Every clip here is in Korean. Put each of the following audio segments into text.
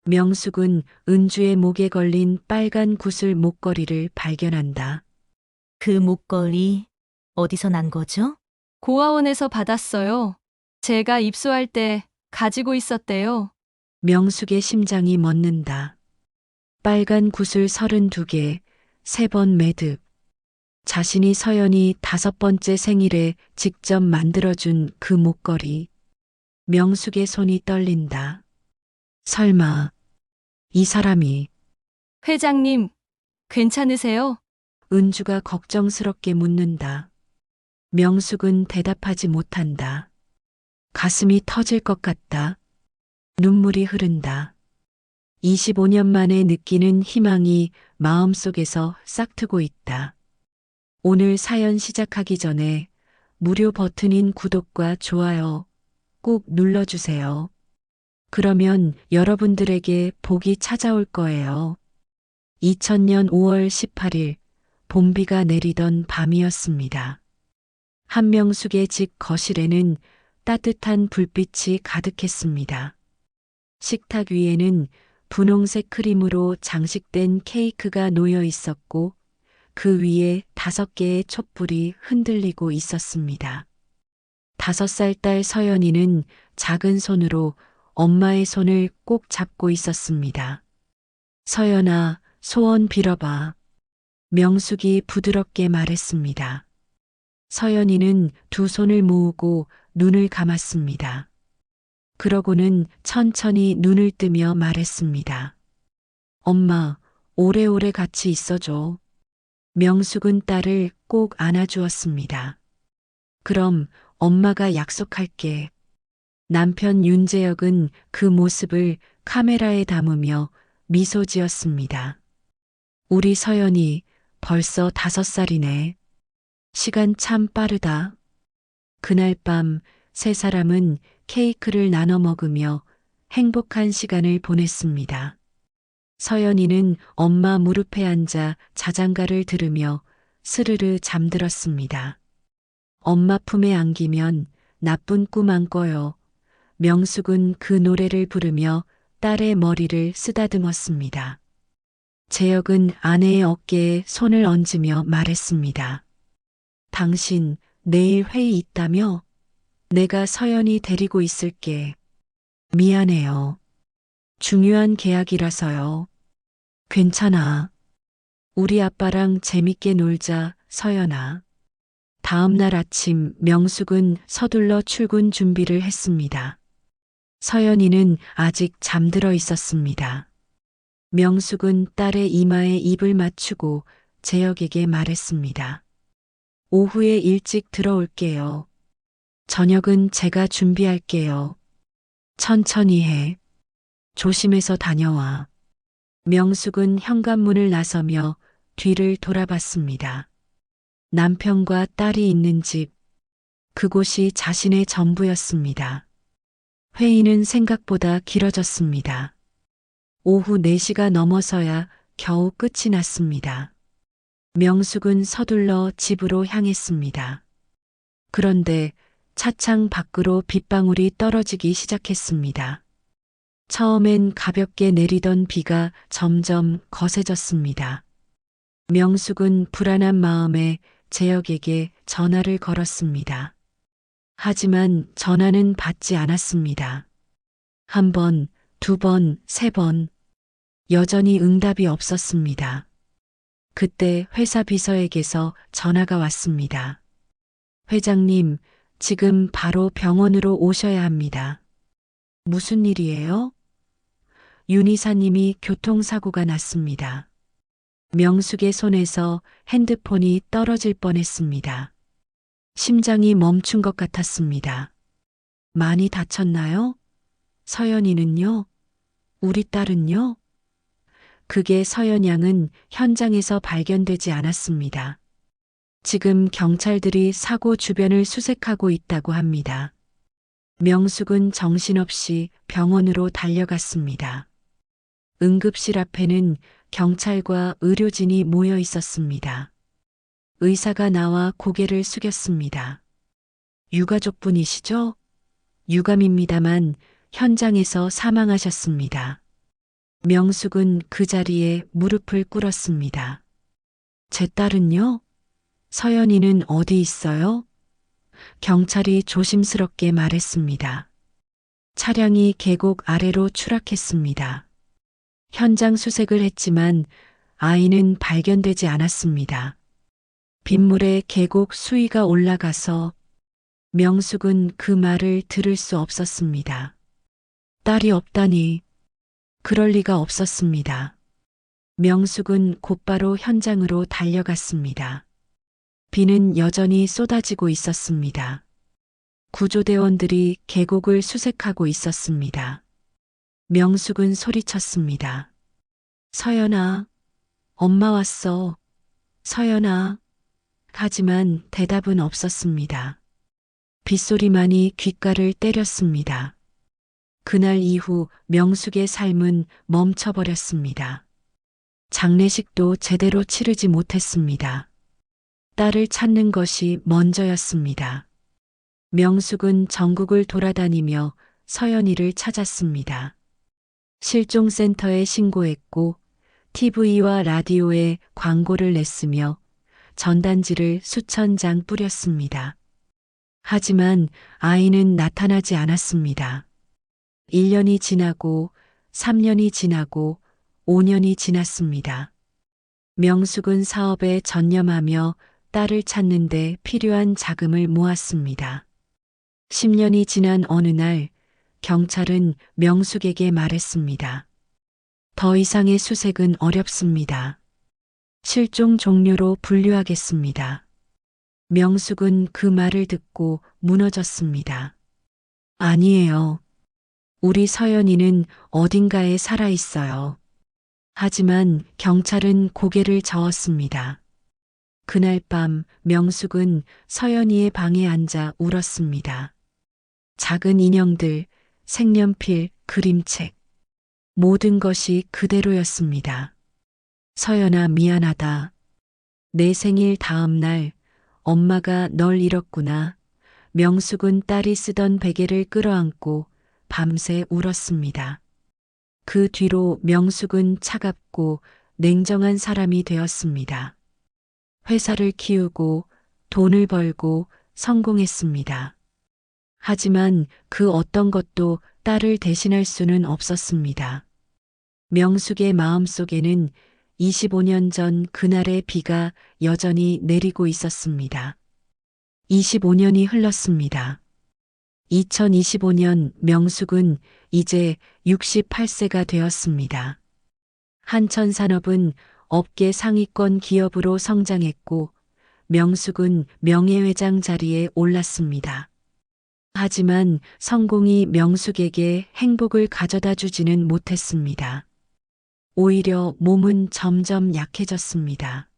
명숙은 은주의 목에 걸린 빨간 구슬 목걸이를 발견한다. 그 목걸이 어디서 난 거죠? 고아원에서 받았어요. 제가 입소할 때 가지고 있었대요. 명숙의 심장이 멎는다. 빨간 구슬 32개, 3번 매듭. 자신이 서연이 5번째 생일에 직접 만들어준 그 목걸이. 명숙의 손이 떨린다. 설마, 이 사람이 회장님, 괜찮으세요? 은주가 걱정스럽게 묻는다. 명숙은 대답하지 못한다. 가슴이 터질 것 같다. 눈물이 흐른다. 25년 만에 느끼는 희망이 마음속에서 싹트고 있다. 오늘 사연 시작하기 전에 무료 버튼인 구독과 좋아요 꼭 눌러주세요. 그러면 여러분들에게 복이 찾아올 거예요. 2000년 5월 18일 봄비가 내리던 밤이었습니다. 한명숙의 집 거실에는 따뜻한 불빛이 가득했습니다. 식탁 위에는 분홍색 크림으로 장식된 케이크가 놓여 있었고 그 위에 5개의 촛불이 흔들리고 있었습니다. 5살 딸 서연이는 작은 손으로 엄마의 손을 꼭 잡고 있었습니다. 서연아, 소원 빌어봐. 명숙이 부드럽게 말했습니다. 서연이는 두 손을 모으고 눈을 감았습니다. 그러고는 천천히 눈을 뜨며 말했습니다. 엄마, 오래오래 같이 있어줘. 명숙은 딸을 꼭 안아주었습니다. 그럼 엄마가 약속할게. 남편 윤재혁은 그 모습을 카메라에 담으며 미소 지었습니다. 우리 서연이 벌써 5살이네. 시간 참 빠르다. 그날 밤 세 사람은 케이크를 나눠 먹으며 행복한 시간을 보냈습니다. 서연이는 엄마 무릎에 앉아 자장가를 들으며 스르르 잠들었습니다. 엄마 품에 안기면 나쁜 꿈 안 꿔요. 명숙은 그 노래를 부르며 딸의 머리를 쓰다듬었습니다. 재혁은 아내의 어깨에 손을 얹으며 말했습니다. 당신 내일 회의 있다며? 내가 서연이 데리고 있을게. 미안해요. 중요한 계약이라서요. 괜찮아. 우리 아빠랑 재밌게 놀자, 서연아. 다음 날 아침 명숙은 서둘러 출근 준비를 했습니다. 서연이는 아직 잠들어 있었습니다. 명숙은 딸의 이마에 입을 맞추고 재혁에게 말했습니다. 오후에 일찍 들어올게요. 저녁은 제가 준비할게요. 천천히 해. 조심해서 다녀와. 명숙은 현관문을 나서며 뒤를 돌아봤습니다. 남편과 딸이 있는 집, 그곳이 자신의 전부였습니다. 회의는 생각보다 길어졌습니다. 오후 4시가 넘어서야 겨우 끝이 났습니다. 명숙은 서둘러 집으로 향했습니다. 그런데 차창 밖으로 빗방울이 떨어지기 시작했습니다. 처음엔 가볍게 내리던 비가 점점 거세졌습니다. 명숙은 불안한 마음에 재혁에게 전화를 걸었습니다. 하지만 전화는 받지 않았습니다. 1번, 2번, 3번. 여전히 응답이 없었습니다. 그때 회사 비서에게서 전화가 왔습니다. 회장님, 지금 바로 병원으로 오셔야 합니다. 무슨 일이에요? 윤 이사님이 교통사고가 났습니다. 명숙의 손에서 핸드폰이 떨어질 뻔했습니다. 심장이 멈춘 것 같았습니다. 많이 다쳤나요? 서연이는요? 우리 딸은요? 그게 서연 양은 현장에서 발견되지 않았습니다. 지금 경찰들이 사고 주변을 수색하고 있다고 합니다. 명숙은 정신없이 병원으로 달려갔습니다. 응급실 앞에는 경찰과 의료진이 모여 있었습니다. 의사가 나와 고개를 숙였습니다. 유가족분이시죠? 유감입니다만 현장에서 사망하셨습니다. 명숙은 그 자리에 무릎을 꿇었습니다. 제 딸은요? 서연이는 어디 있어요? 경찰이 조심스럽게 말했습니다. 차량이 계곡 아래로 추락했습니다. 현장 수색을 했지만 아이는 발견되지 않았습니다. 빗물에 계곡 수위가 올라가서 명숙은 그 말을 들을 수 없었습니다. 딸이 없다니, 그럴 리가 없었습니다. 명숙은 곧바로 현장으로 달려갔습니다. 비는 여전히 쏟아지고 있었습니다. 구조대원들이 계곡을 수색하고 있었습니다. 명숙은 소리쳤습니다. 서연아, 엄마 왔어. 서연아. 하지만 대답은 없었습니다. 빗소리만이 귓가를 때렸습니다. 그날 이후 명숙의 삶은 멈춰버렸습니다. 장례식도 제대로 치르지 못했습니다. 딸을 찾는 것이 먼저였습니다. 명숙은 전국을 돌아다니며 서연이를 찾았습니다. 실종센터에 신고했고 TV와 라디오에 광고를 냈으며 전단지를 수천 장 뿌렸습니다. 하지만 아이는 나타나지 않았습니다. 1년이 지나고 3년이 지나고 5년이 지났습니다. 명숙은 사업에 전념하며 딸을 찾는 데 필요한 자금을 모았습니다. 10년이 지난 어느 날 경찰은 명숙에게 말했습니다. 더 이상의 수색은 어렵습니다. 실종 종료로 분류하겠습니다. 명숙은 그 말을 듣고 무너졌습니다. 아니에요. 우리 서연이는 어딘가에 살아 있어요. 하지만 경찰은 고개를 저었습니다. 그날 밤 명숙은 서연이의 방에 앉아 울었습니다. 작은 인형들, 색연필, 그림책, 모든 것이 그대로였습니다. 서연아, 미안하다. 내 생일 다음 날 엄마가 널 잃었구나. 명숙은 딸이 쓰던 베개를 끌어안고 밤새 울었습니다. 그 뒤로 명숙은 차갑고 냉정한 사람이 되었습니다. 회사를 키우고 돈을 벌고 성공했습니다. 하지만 그 어떤 것도 딸을 대신할 수는 없었습니다. 명숙의 마음속에는 25년 전 그날의 비가 여전히 내리고 있었습니다. 25년이 흘렀습니다. 2025년 명숙은 이제 68세가 되었습니다. 한천산업은 업계 상위권 기업으로 성장했고 명숙은 명예회장 자리에 올랐습니다. 하지만 성공이 명숙에게 행복을 가져다 주지는 못했습니다. 오히려 몸은 점점 약해졌습니다.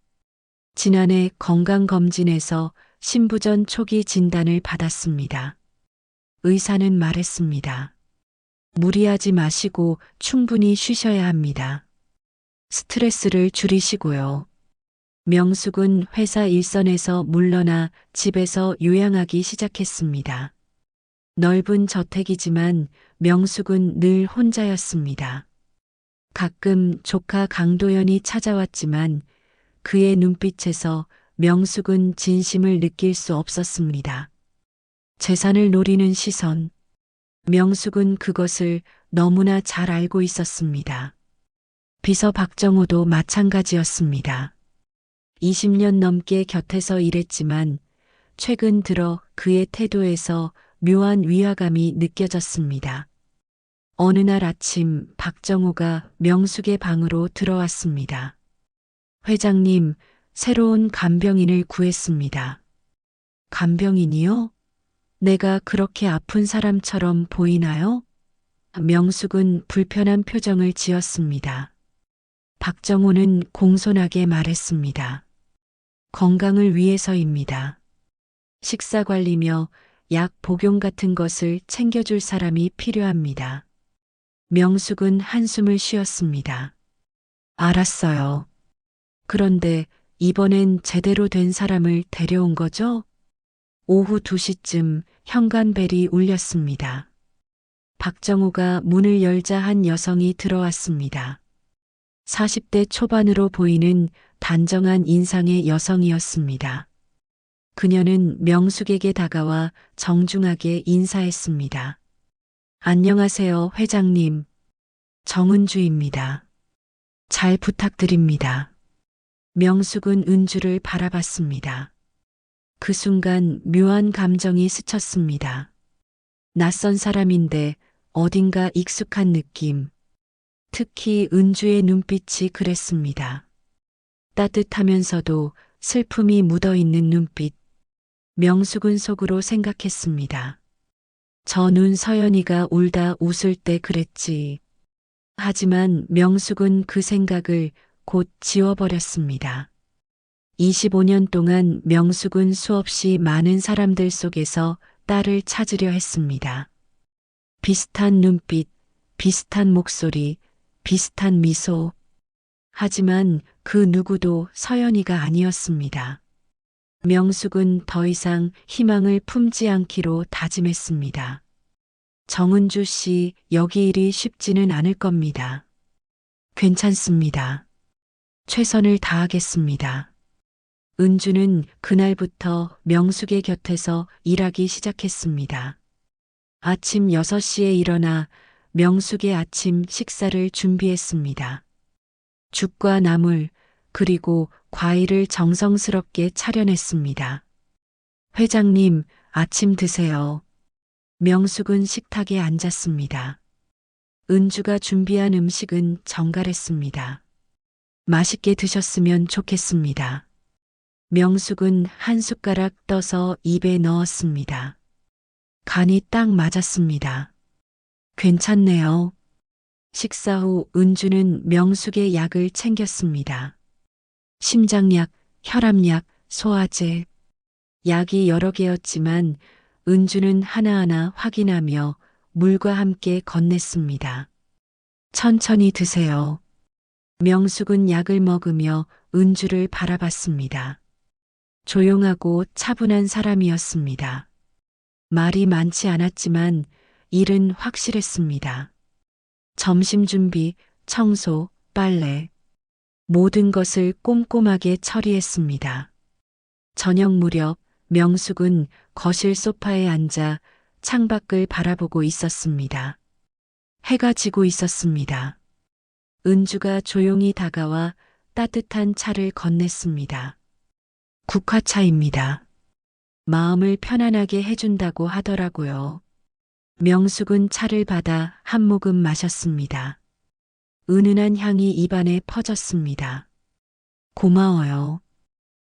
지난해 건강검진에서 신부전 초기 진단을 받았습니다. 의사는 말했습니다. 무리하지 마시고 충분히 쉬셔야 합니다. 스트레스를 줄이시고요. 명숙은 회사 일선에서 물러나 집에서 요양하기 시작했습니다. 넓은 저택이지만 명숙은 늘 혼자였습니다. 가끔 조카 강도연이 찾아왔지만 그의 눈빛에서 명숙은 진심을 느낄 수 없었습니다. 재산을 노리는 시선. 명숙은 그것을 너무나 잘 알고 있었습니다. 비서 박정호도 마찬가지였습니다. 20년 넘게 곁에서 일했지만 최근 들어 그의 태도에서 묘한 위화감이 느껴졌습니다. 어느 날 아침 박정호가 명숙의 방으로 들어왔습니다. 회장님, 새로운 간병인을 구했습니다. 간병인이요? 내가 그렇게 아픈 사람처럼 보이나요? 명숙은 불편한 표정을 지었습니다. 박정호는 공손하게 말했습니다. 건강을 위해서입니다. 식사 관리며 약 복용 같은 것을 챙겨줄 사람이 필요합니다. 명숙은 한숨을 쉬었습니다. 알았어요. 그런데 이번엔 제대로 된 사람을 데려온 거죠? 오후 2시쯤 현관벨이 울렸습니다. 박정우가 문을 열자 한 여성이 들어왔습니다. 40대 초반으로 보이는 단정한 인상의 여성이었습니다. 그녀는 명숙에게 다가와 정중하게 인사했습니다. 안녕하세요, 회장님. 정은주입니다. 잘 부탁드립니다. 명숙은 은주를 바라봤습니다. 그 순간 묘한 감정이 스쳤습니다. 낯선 사람인데 어딘가 익숙한 느낌. 특히 은주의 눈빛이 그랬습니다. 따뜻하면서도 슬픔이 묻어있는 눈빛. 명숙은 속으로 생각했습니다. 저 눈 서연이가 울다 웃을 때 그랬지. 하지만 명숙은 그 생각을 곧 지워버렸습니다. 25년 동안 명숙은 수없이 많은 사람들 속에서 딸을 찾으려 했습니다. 비슷한 눈빛, 비슷한 목소리, 비슷한 미소. 하지만 그 누구도 서연이가 아니었습니다. 명숙은 더 이상 희망을 품지 않기로 다짐했습니다. 정은주 씨, 여기 일이 쉽지는 않을 겁니다. 괜찮습니다. 최선을 다하겠습니다. 은주는 그날부터 명숙의 곁에서 일하기 시작했습니다. 아침 6시에 일어나 명숙의 아침 식사를 준비했습니다. 죽과 나물, 그리고 과일을 정성스럽게 차려냈습니다. 회장님, 아침 드세요. 명숙은 식탁에 앉았습니다. 은주가 준비한 음식은 정갈했습니다. 맛있게 드셨으면 좋겠습니다. 명숙은 한 숟가락 떠서 입에 넣었습니다. 간이 딱 맞았습니다. 괜찮네요. 식사 후 은주는 명숙의 약을 챙겼습니다. 심장약, 혈압약, 소화제. 약이 여러 개였지만 은주는 하나하나 확인하며 물과 함께 건넸습니다. 천천히 드세요. 명숙은 약을 먹으며 은주를 바라봤습니다. 조용하고 차분한 사람이었습니다. 말이 많지 않았지만 일은 확실했습니다. 점심 준비, 청소, 빨래. 모든 것을 꼼꼼하게 처리했습니다. 저녁 무렵 명숙은 거실 소파에 앉아 창밖을 바라보고 있었습니다. 해가 지고 있었습니다. 은주가 조용히 다가와 따뜻한 차를 건넸습니다. 국화차입니다. 마음을 편안하게 해준다고 하더라고요. 명숙은 차를 받아 한 모금 마셨습니다. 은은한 향이 입안에 퍼졌습니다. 고마워요.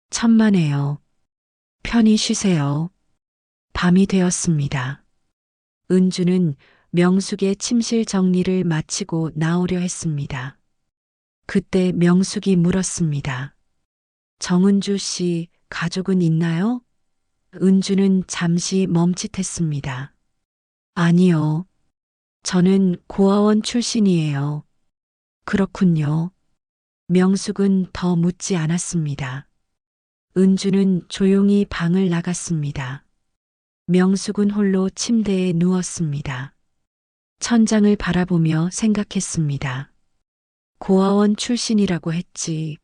천만에요. 편히 쉬세요. 밤이 되었습니다. 은주는 명숙의 침실 정리를 마치고 나오려 했습니다. 그때 명숙이 물었습니다. 정은주 씨, 가족은 있나요? 은주는 잠시 멈칫했습니다. 아니요. 저는 고아원 출신이에요. 그렇군요. 명숙은 더 묻지 않았습니다. 은주는 조용히 방을 나갔습니다. 명숙은 홀로 침대에 누웠습니다. 천장을 바라보며 생각했습니다. 고아원 출신이라고 했지.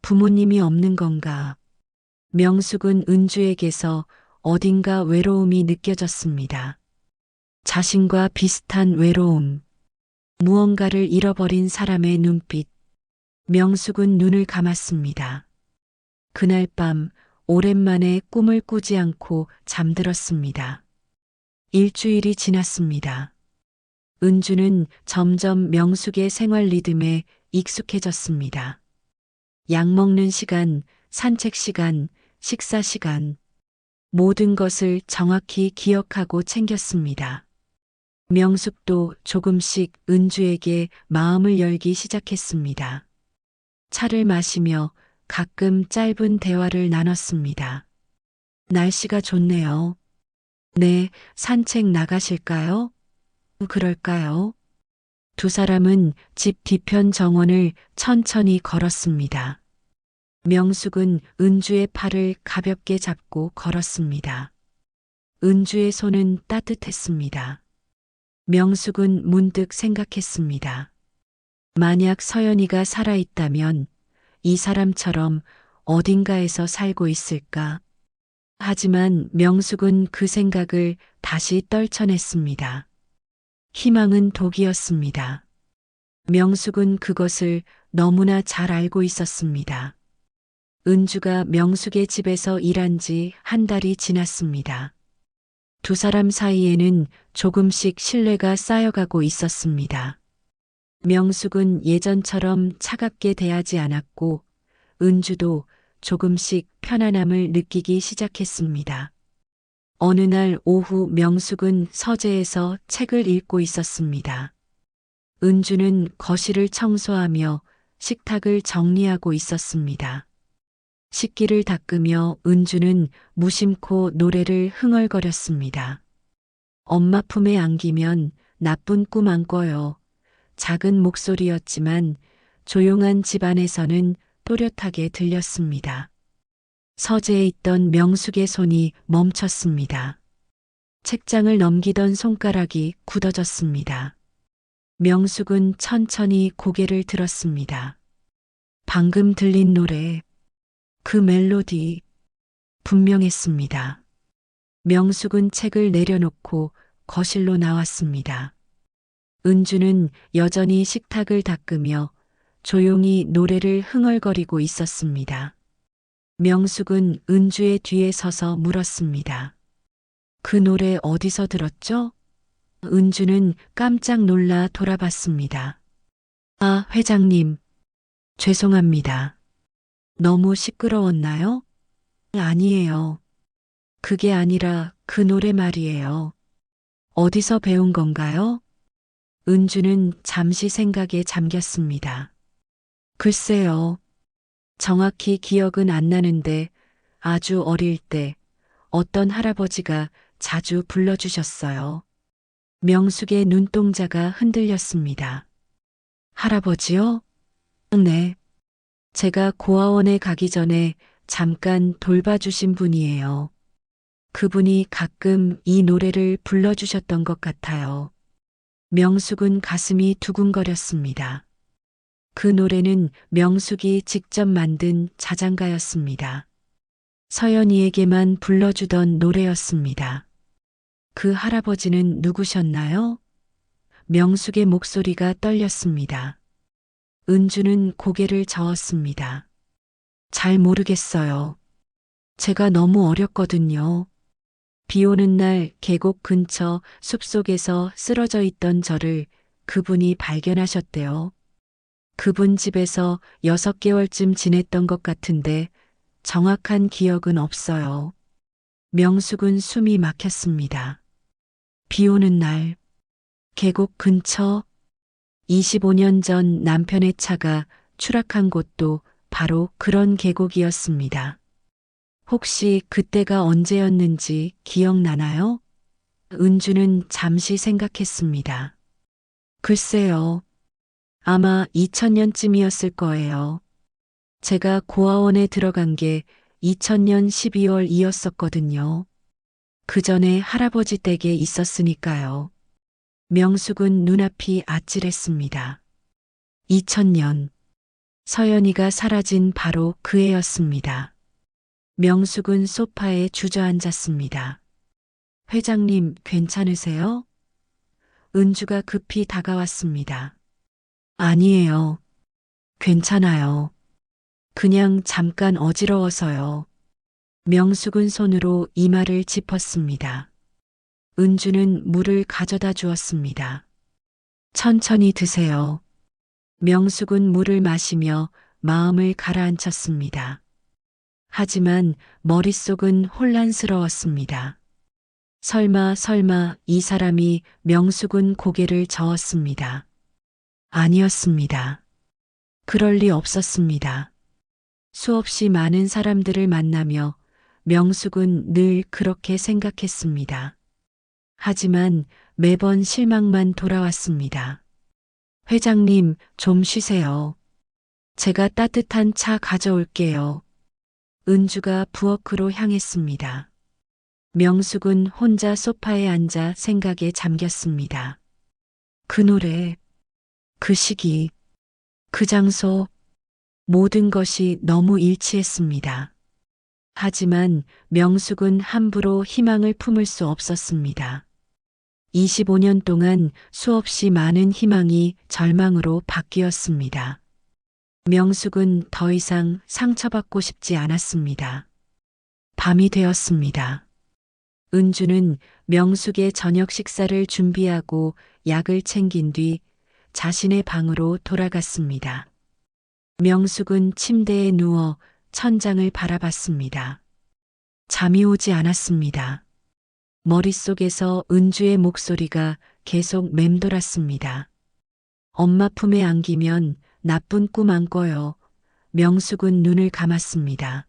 부모님이 없는 건가? 명숙은 은주에게서 어딘가 외로움이 느껴졌습니다. 자신과 비슷한 외로움. 무언가를 잃어버린 사람의 눈빛. 명숙은 눈을 감았습니다. 그날 밤 오랜만에 꿈을 꾸지 않고 잠들었습니다. 일주일이 지났습니다. 은주는 점점 명숙의 생활 리듬에 익숙해졌습니다. 약 먹는 시간, 산책 시간, 식사 시간. 모든 것을 정확히 기억하고 챙겼습니다. 명숙도 조금씩 은주에게 마음을 열기 시작했습니다. 차를 마시며 가끔 짧은 대화를 나눴습니다. 날씨가 좋네요. 네, 산책 나가실까요? 그럴까요? 두 사람은 집 뒤편 정원을 천천히 걸었습니다. 명숙은 은주의 팔을 가볍게 잡고 걸었습니다. 은주의 손은 따뜻했습니다. 명숙은 문득 생각했습니다. 만약 서연이가 살아있다면 이 사람처럼 어딘가에서 살고 있을까? 하지만 명숙은 그 생각을 다시 떨쳐냈습니다. 희망은 독이었습니다. 명숙은 그것을 너무나 잘 알고 있었습니다. 은주가 명숙의 집에서 일한 지 한 달이 지났습니다. 두 사람 사이에는 조금씩 신뢰가 쌓여가고 있었습니다. 명숙은 예전처럼 차갑게 대하지 않았고 은주도 조금씩 편안함을 느끼기 시작했습니다. 어느 날 오후 명숙은 서재에서 책을 읽고 있었습니다. 은주는 거실을 청소하며 식탁을 정리하고 있었습니다. 식기를 닦으며 은주는 무심코 노래를 흥얼거렸습니다. 엄마 품에 안기면 나쁜 꿈 안 꿔요. 작은 목소리였지만 조용한 집안에서는 또렷하게 들렸습니다. 서재에 있던 명숙의 손이 멈췄습니다. 책장을 넘기던 손가락이 굳어졌습니다. 명숙은 천천히 고개를 들었습니다. 방금 들린 노래, 그 멜로디, 분명했습니다. 명숙은 책을 내려놓고 거실로 나왔습니다. 은주는 여전히 식탁을 닦으며 조용히 노래를 흥얼거리고 있었습니다. 명숙은 은주의 뒤에 서서 물었습니다. 그 노래 어디서 들었죠? 은주는 깜짝 놀라 돌아봤습니다. 아, 회장님. 죄송합니다. 너무 시끄러웠나요? 아니에요. 그게 아니라 그 노래 말이에요. 어디서 배운 건가요? 은주는 잠시 생각에 잠겼습니다. 글쎄요. 정확히 기억은 안 나는데 아주 어릴 때 어떤 할아버지가 자주 불러주셨어요. 명숙의 눈동자가 흔들렸습니다. 할아버지요? 네. 제가 고아원에 가기 전에 잠깐 돌봐주신 분이에요. 그분이 가끔 이 노래를 불러주셨던 것 같아요. 명숙은 가슴이 두근거렸습니다. 그 노래는 명숙이 직접 만든 자장가였습니다. 서연이에게만 불러주던 노래였습니다. 그 할아버지는 누구셨나요? 명숙의 목소리가 떨렸습니다. 은주는 고개를 저었습니다. 잘 모르겠어요. 제가 너무 어렸거든요. 비 오는 날 계곡 근처 숲속에서 쓰러져 있던 저를 그분이 발견하셨대요. 그분 집에서 6개월쯤 지냈던 것 같은데 정확한 기억은 없어요. 명숙은 숨이 막혔습니다. 비 오는 날, 계곡 근처, 25년 전 남편의 차가 추락한 곳도 바로 그런 계곡이었습니다. 혹시 그때가 언제였는지 기억나나요? 은주는 잠시 생각했습니다. 글쎄요. 아마 2000년쯤이었을 거예요. 제가 고아원에 들어간 게 2000년 12월이었었거든요. 그 전에 할아버지 댁에 있었으니까요. 명숙은 눈앞이 아찔했습니다. 2000년. 서연이가 사라진 바로 그 해였습니다. 명숙은 소파에 주저앉았습니다. 회장님, 괜찮으세요? 은주가 급히 다가왔습니다. 아니에요. 괜찮아요. 그냥 잠깐 어지러워서요. 명숙은 손으로 이마를 짚었습니다. 은주는 물을 가져다 주었습니다. 천천히 드세요. 명숙은 물을 마시며 마음을 가라앉혔습니다. 하지만 머릿속은 혼란스러웠습니다. 설마 이 사람이 명숙은 고개를 저었습니다. 아니었습니다. 그럴 리 없었습니다. 수없이 많은 사람들을 만나며 명숙은 늘 그렇게 생각했습니다. 하지만 매번 실망만 돌아왔습니다. 회장님, 좀 쉬세요. 제가 따뜻한 차 가져올게요. 은주가 부엌으로 향했습니다. 명숙은 혼자 소파에 앉아 생각에 잠겼습니다. 그 노래, 그 시기, 그 장소, 모든 것이 너무 일치했습니다. 하지만 명숙은 함부로 희망을 품을 수 없었습니다. 25년 동안 수없이 많은 희망이 절망으로 바뀌었습니다. 명숙은 더 이상 상처받고 싶지 않았습니다. 밤이 되었습니다. 은주는 명숙의 저녁 식사를 준비하고 약을 챙긴 뒤 자신의 방으로 돌아갔습니다. 명숙은 침대에 누워 천장을 바라봤습니다. 잠이 오지 않았습니다. 머릿속에서 은주의 목소리가 계속 맴돌았습니다. 엄마 품에 안기면 나쁜 꿈 안 꿔요. 명숙은 눈을 감았습니다.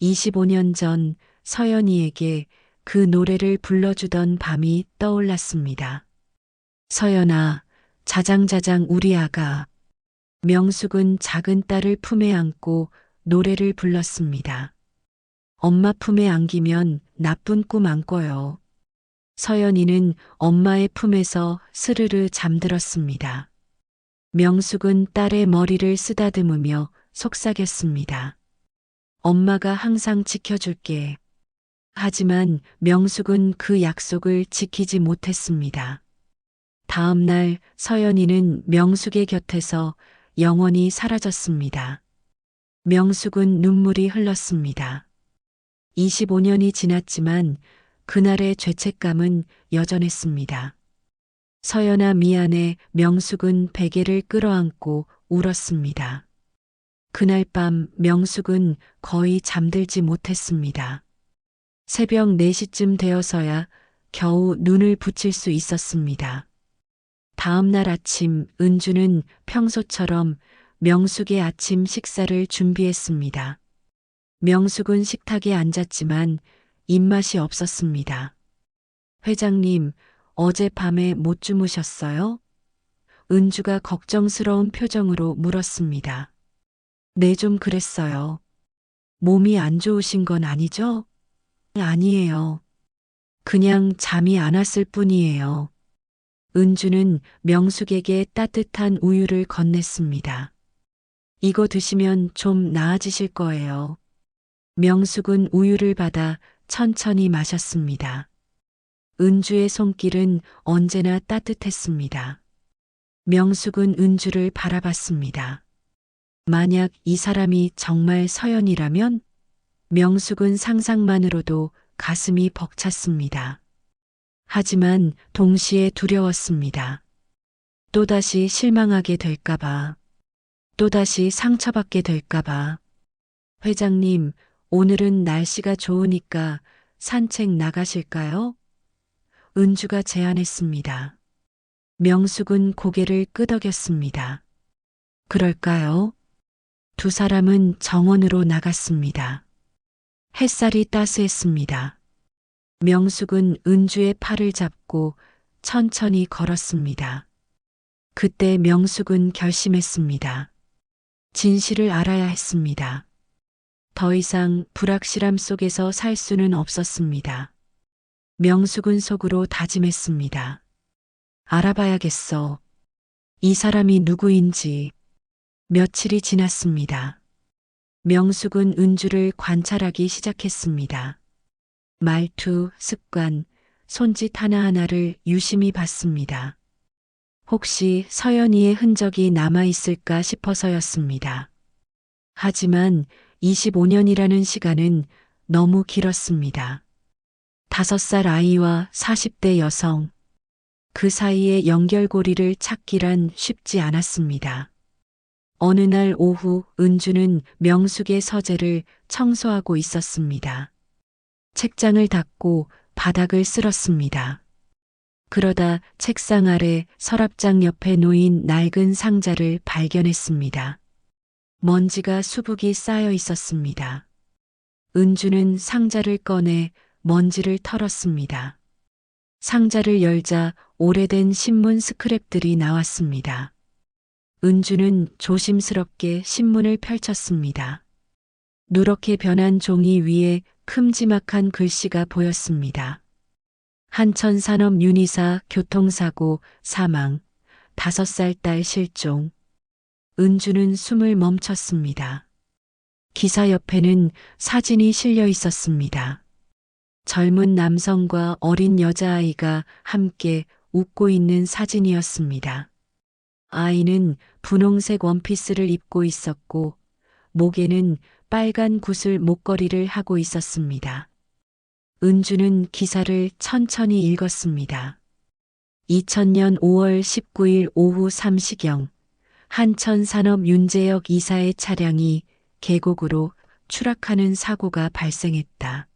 25년 전 서연이에게 그 노래를 불러주던 밤이 떠올랐습니다. 서연아, 자장자장 우리 아가. 명숙은 작은 딸을 품에 안고 노래를 불렀습니다. 엄마 품에 안기면 나쁜 꿈 안 꿔요. 서연이는 엄마의 품에서 스르르 잠들었습니다. 명숙은 딸의 머리를 쓰다듬으며 속삭였습니다. 엄마가 항상 지켜줄게. 하지만 명숙은 그 약속을 지키지 못했습니다. 다음 날 서연이는 명숙의 곁에서 영원히 사라졌습니다. 명숙은 눈물이 흘렀습니다. 25년이 지났지만 그날의 죄책감은 여전했습니다. 서연아 미안해. 명숙은 베개를 끌어안고 울었습니다. 그날 밤 명숙은 거의 잠들지 못했습니다. 새벽 4시쯤 되어서야 겨우 눈을 붙일 수 있었습니다. 다음 날 아침 은주는 평소처럼 명숙의 아침 식사를 준비했습니다. 명숙은 식탁에 앉았지만 입맛이 없었습니다. 회장님, 어젯밤에 못 주무셨어요? 은주가 걱정스러운 표정으로 물었습니다. 네, 좀 그랬어요. 몸이 안 좋으신 건 아니죠? 아니에요. 그냥 잠이 안 왔을 뿐이에요. 은주는 명숙에게 따뜻한 우유를 건넸습니다. 이거 드시면 좀 나아지실 거예요. 명숙은 우유를 받아 천천히 마셨습니다. 은주의 손길은 언제나 따뜻했습니다. 명숙은 은주를 바라봤습니다. 만약 이 사람이 정말 서연이라면? 명숙은 상상만으로도 가슴이 벅찼습니다. 하지만 동시에 두려웠습니다. 또다시 실망하게 될까봐, 또다시 상처받게 될까봐. 회장님, 오늘은 날씨가 좋으니까 산책 나가실까요? 은주가 제안했습니다. 명숙은 고개를 끄덕였습니다. 그럴까요? 두 사람은 정원으로 나갔습니다. 햇살이 따스했습니다. 명숙은 은주의 팔을 잡고 천천히 걸었습니다. 그때 명숙은 결심했습니다. 진실을 알아야 했습니다. 더 이상 불확실함 속에서 살 수는 없었습니다. 명숙은 속으로 다짐했습니다. 알아봐야겠어. 이 사람이 누구인지. 며칠이 지났습니다. 명숙은 은주를 관찰하기 시작했습니다. 말투, 습관, 손짓 하나하나를 유심히 봤습니다. 혹시 서연이의 흔적이 남아있을까 싶어서였습니다. 하지만 25년이라는 시간은 너무 길었습니다. 5살 아이와 40대 여성. 그 사이의 연결고리를 찾기란 쉽지 않았습니다. 어느 날 오후 은주는 명숙의 서재를 청소하고 있었습니다. 책장을 닦고 바닥을 쓸었습니다. 그러다 책상 아래 서랍장 옆에 놓인 낡은 상자를 발견했습니다. 먼지가 수북이 쌓여 있었습니다. 은주는 상자를 꺼내 먼지를 털었습니다. 상자를 열자 오래된 신문 스크랩들이 나왔습니다. 은주는 조심스럽게 신문을 펼쳤습니다. 누렇게 변한 종이 위에 큼지막한 글씨가 보였습니다. 한천산업 윤희사 교통사고 사망, 5살 딸 실종. 은주는 숨을 멈췄습니다. 기사 옆에는 사진이 실려 있었습니다. 젊은 남성과 어린 여자아이가 함께 웃고 있는 사진이었습니다. 아이는 분홍색 원피스를 입고 있었고 목에는 빨간 구슬 목걸이를 하고 있었습니다. 은주는 기사를 천천히 읽었습니다. 2000년 5월 19일 오후 3시경 한천산업 윤재혁 이사의 차량이 계곡으로 추락하는 사고가 발생했다.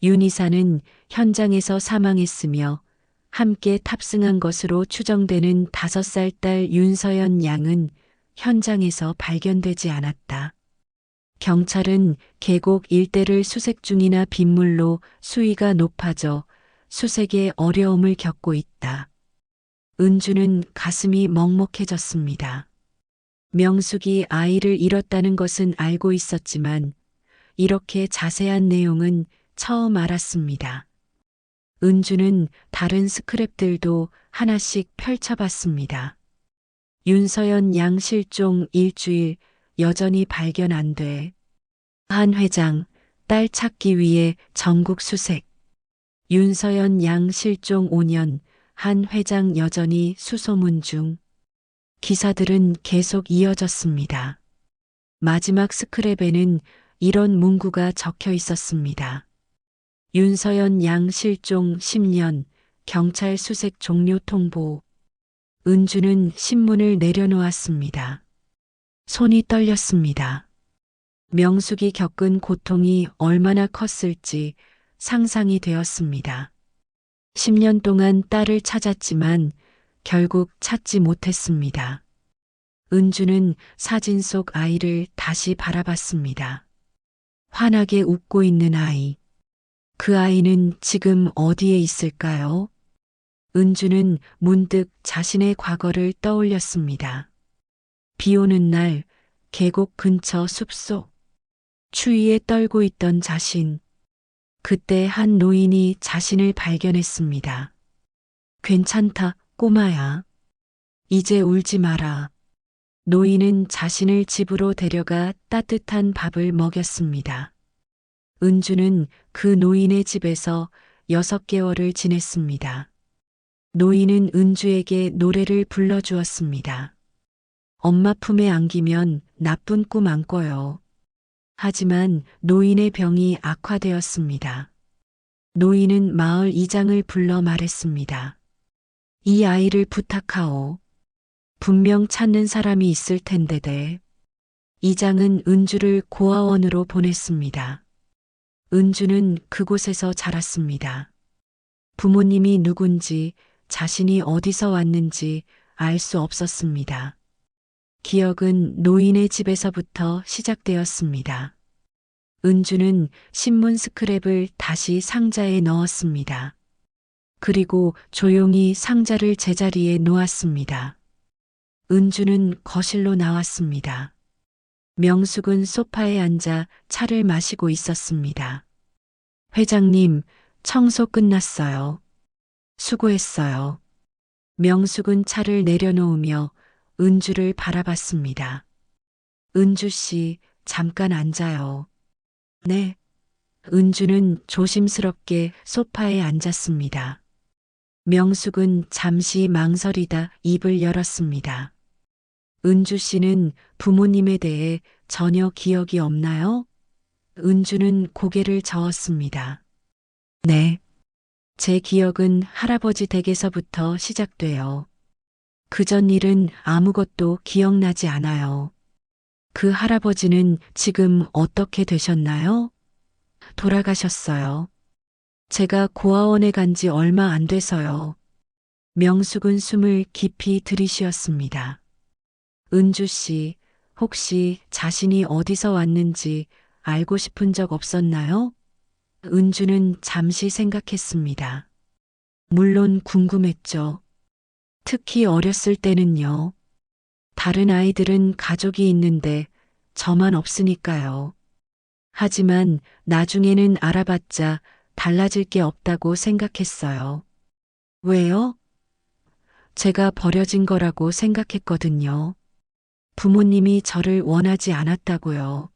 윤 이사는 현장에서 사망했으며 함께 탑승한 것으로 추정되는 5살 딸 윤서연 양은 현장에서 발견되지 않았다. 경찰은 계곡 일대를 수색 중이나 빗물로 수위가 높아져 수색에 어려움을 겪고 있다. 은주는 가슴이 먹먹해졌습니다. 명숙이 아이를 잃었다는 것은 알고 있었지만 이렇게 자세한 내용은 처음 알았습니다. 은주는 다른 스크랩들도 하나씩 펼쳐봤습니다. 윤서연 양 실종 일주일, 여전히 발견 안 돼. 한 회장, 딸 찾기 위해 전국 수색. 윤서연 양 실종 5년, 한 회장 여전히 수소문 중. 기사들은 계속 이어졌습니다. 마지막 스크랩에는 이런 문구가 적혀 있었습니다. 윤서연 양 실종 10년, 경찰 수색 종료 통보. 은주는 신문을 내려놓았습니다. 손이 떨렸습니다. 명숙이 겪은 고통이 얼마나 컸을지 상상이 되었습니다. 10년 동안 딸을 찾았지만 결국 찾지 못했습니다. 은주는 사진 속 아이를 다시 바라봤습니다. 환하게 웃고 있는 아이. 그 아이는 지금 어디에 있을까요? 은주는 문득 자신의 과거를 떠올렸습니다. 비 오는 날 계곡 근처 숲속. 추위에 떨고 있던 자신. 그때 한 노인이 자신을 발견했습니다. 괜찮다, 꼬마야. 이제 울지 마라. 노인은 자신을 집으로 데려가 따뜻한 밥을 먹였습니다. 은주는 그 노인의 집에서 6개월을 지냈습니다. 노인은 은주에게 노래를 불러주었습니다. 엄마 품에 안기면 나쁜 꿈 안 꿔요. 하지만 노인의 병이 악화되었습니다. 노인은 마을 이장을 불러 말했습니다. 이 아이를 부탁하오. 분명 찾는 사람이 있을 텐데대. 이장은 은주를 고아원으로 보냈습니다. 은주는 그곳에서 자랐습니다. 부모님이 누군지, 자신이 어디서 왔는지 알 수 없었습니다. 기억은 노인의 집에서부터 시작되었습니다. 은주는 신문 스크랩을 다시 상자에 넣었습니다. 그리고 조용히 상자를 제자리에 놓았습니다. 은주는 거실로 나왔습니다. 명숙은 소파에 앉아 차를 마시고 있었습니다. 회장님, 청소 끝났어요. 수고했어요. 명숙은 차를 내려놓으며 은주를 바라봤습니다. 은주 씨, 잠깐 앉아요. 네. 은주는 조심스럽게 소파에 앉았습니다. 명숙은 잠시 망설이다 입을 열었습니다. 은주 씨는 부모님에 대해 전혀 기억이 없나요? 은주는 고개를 저었습니다. 네. 제 기억은 할아버지 댁에서부터 시작돼요. 그전 일은 아무것도 기억나지 않아요. 그 할아버지는 지금 어떻게 되셨나요? 돌아가셨어요. 제가 고아원에 간 지 얼마 안 돼서요. 명숙은 숨을 깊이 들이쉬었습니다. 은주 씨, 혹시 자신이 어디서 왔는지 알고 싶은 적 없었나요? 은주는 잠시 생각했습니다. 물론 궁금했죠. 특히 어렸을 때는요. 다른 아이들은 가족이 있는데 저만 없으니까요. 하지만 나중에는 알아봤자 달라질 게 없다고 생각했어요. 왜요? 제가 버려진 거라고 생각했거든요. 부모님이 저를 원하지 않았다고요.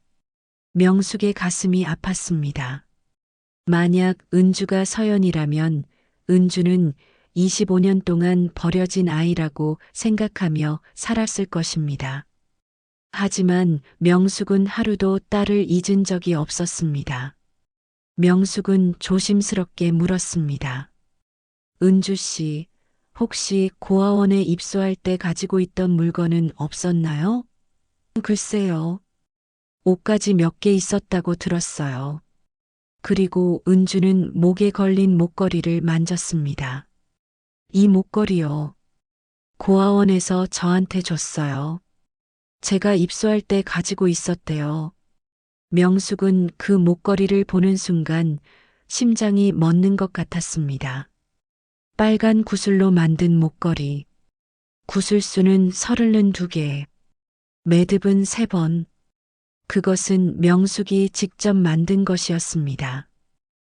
명숙의 가슴이 아팠습니다. 만약 은주가 서연이라면 은주는 25년 동안 버려진 아이라고 생각하며 살았을 것입니다. 하지만 명숙은 하루도 딸을 잊은 적이 없었습니다. 명숙은 조심스럽게 물었습니다. 은주 씨, 혹시 고아원에 입소할 때 가지고 있던 물건은 없었나요? 글쎄요. 옷가지 몇 개 있었다고 들었어요. 그리고 은주는 목에 걸린 목걸이를 만졌습니다. 이 목걸이요. 고아원에서 저한테 줬어요. 제가 입소할 때 가지고 있었대요. 명숙은 그 목걸이를 보는 순간 심장이 멎는 것 같았습니다. 빨간 구슬로 만든 목걸이. 구슬수는 32개. 매듭은 3번. 그것은 명숙이 직접 만든 것이었습니다.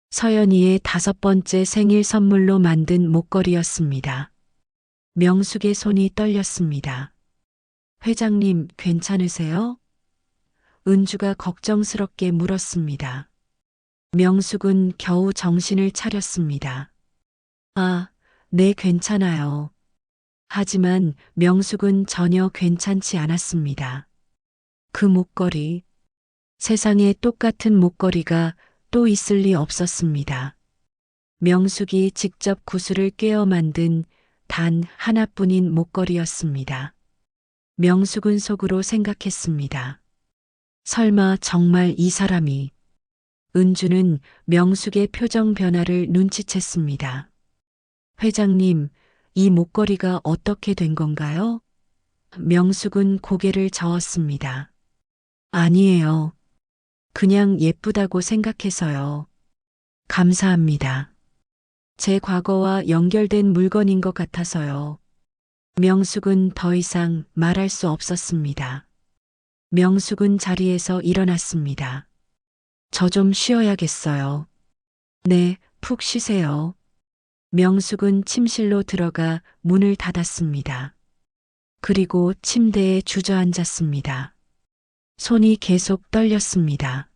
서연이의 5번째 생일 선물로 만든 목걸이였습니다. 명숙의 손이 떨렸습니다. 회장님, 괜찮으세요? 은주가 걱정스럽게 물었습니다. 명숙은 겨우 정신을 차렸습니다. 아, 네, 괜찮아요. 하지만 명숙은 전혀 괜찮지 않았습니다. 그 목걸이, 세상에 똑같은 목걸이가 또 있을 리 없었습니다. 명숙이 직접 구슬을 꿰어 만든 단 하나뿐인 목걸이였습니다. 명숙은 속으로 생각했습니다. 설마 정말 이 사람이. 은주는 명숙의 표정 변화를 눈치챘습니다. 회장님, 이 목걸이가 어떻게 된 건가요? 명숙은 고개를 저었습니다. 아니에요. 그냥 예쁘다고 생각해서요. 감사합니다. 제 과거와 연결된 물건인 것 같아서요. 명숙은 더 이상 말할 수 없었습니다. 명숙은 자리에서 일어났습니다. 저 좀 쉬어야겠어요. 네, 푹 쉬세요. 명숙은 침실로 들어가 문을 닫았습니다. 그리고 침대에 주저앉았습니다. 손이 계속 떨렸습니다.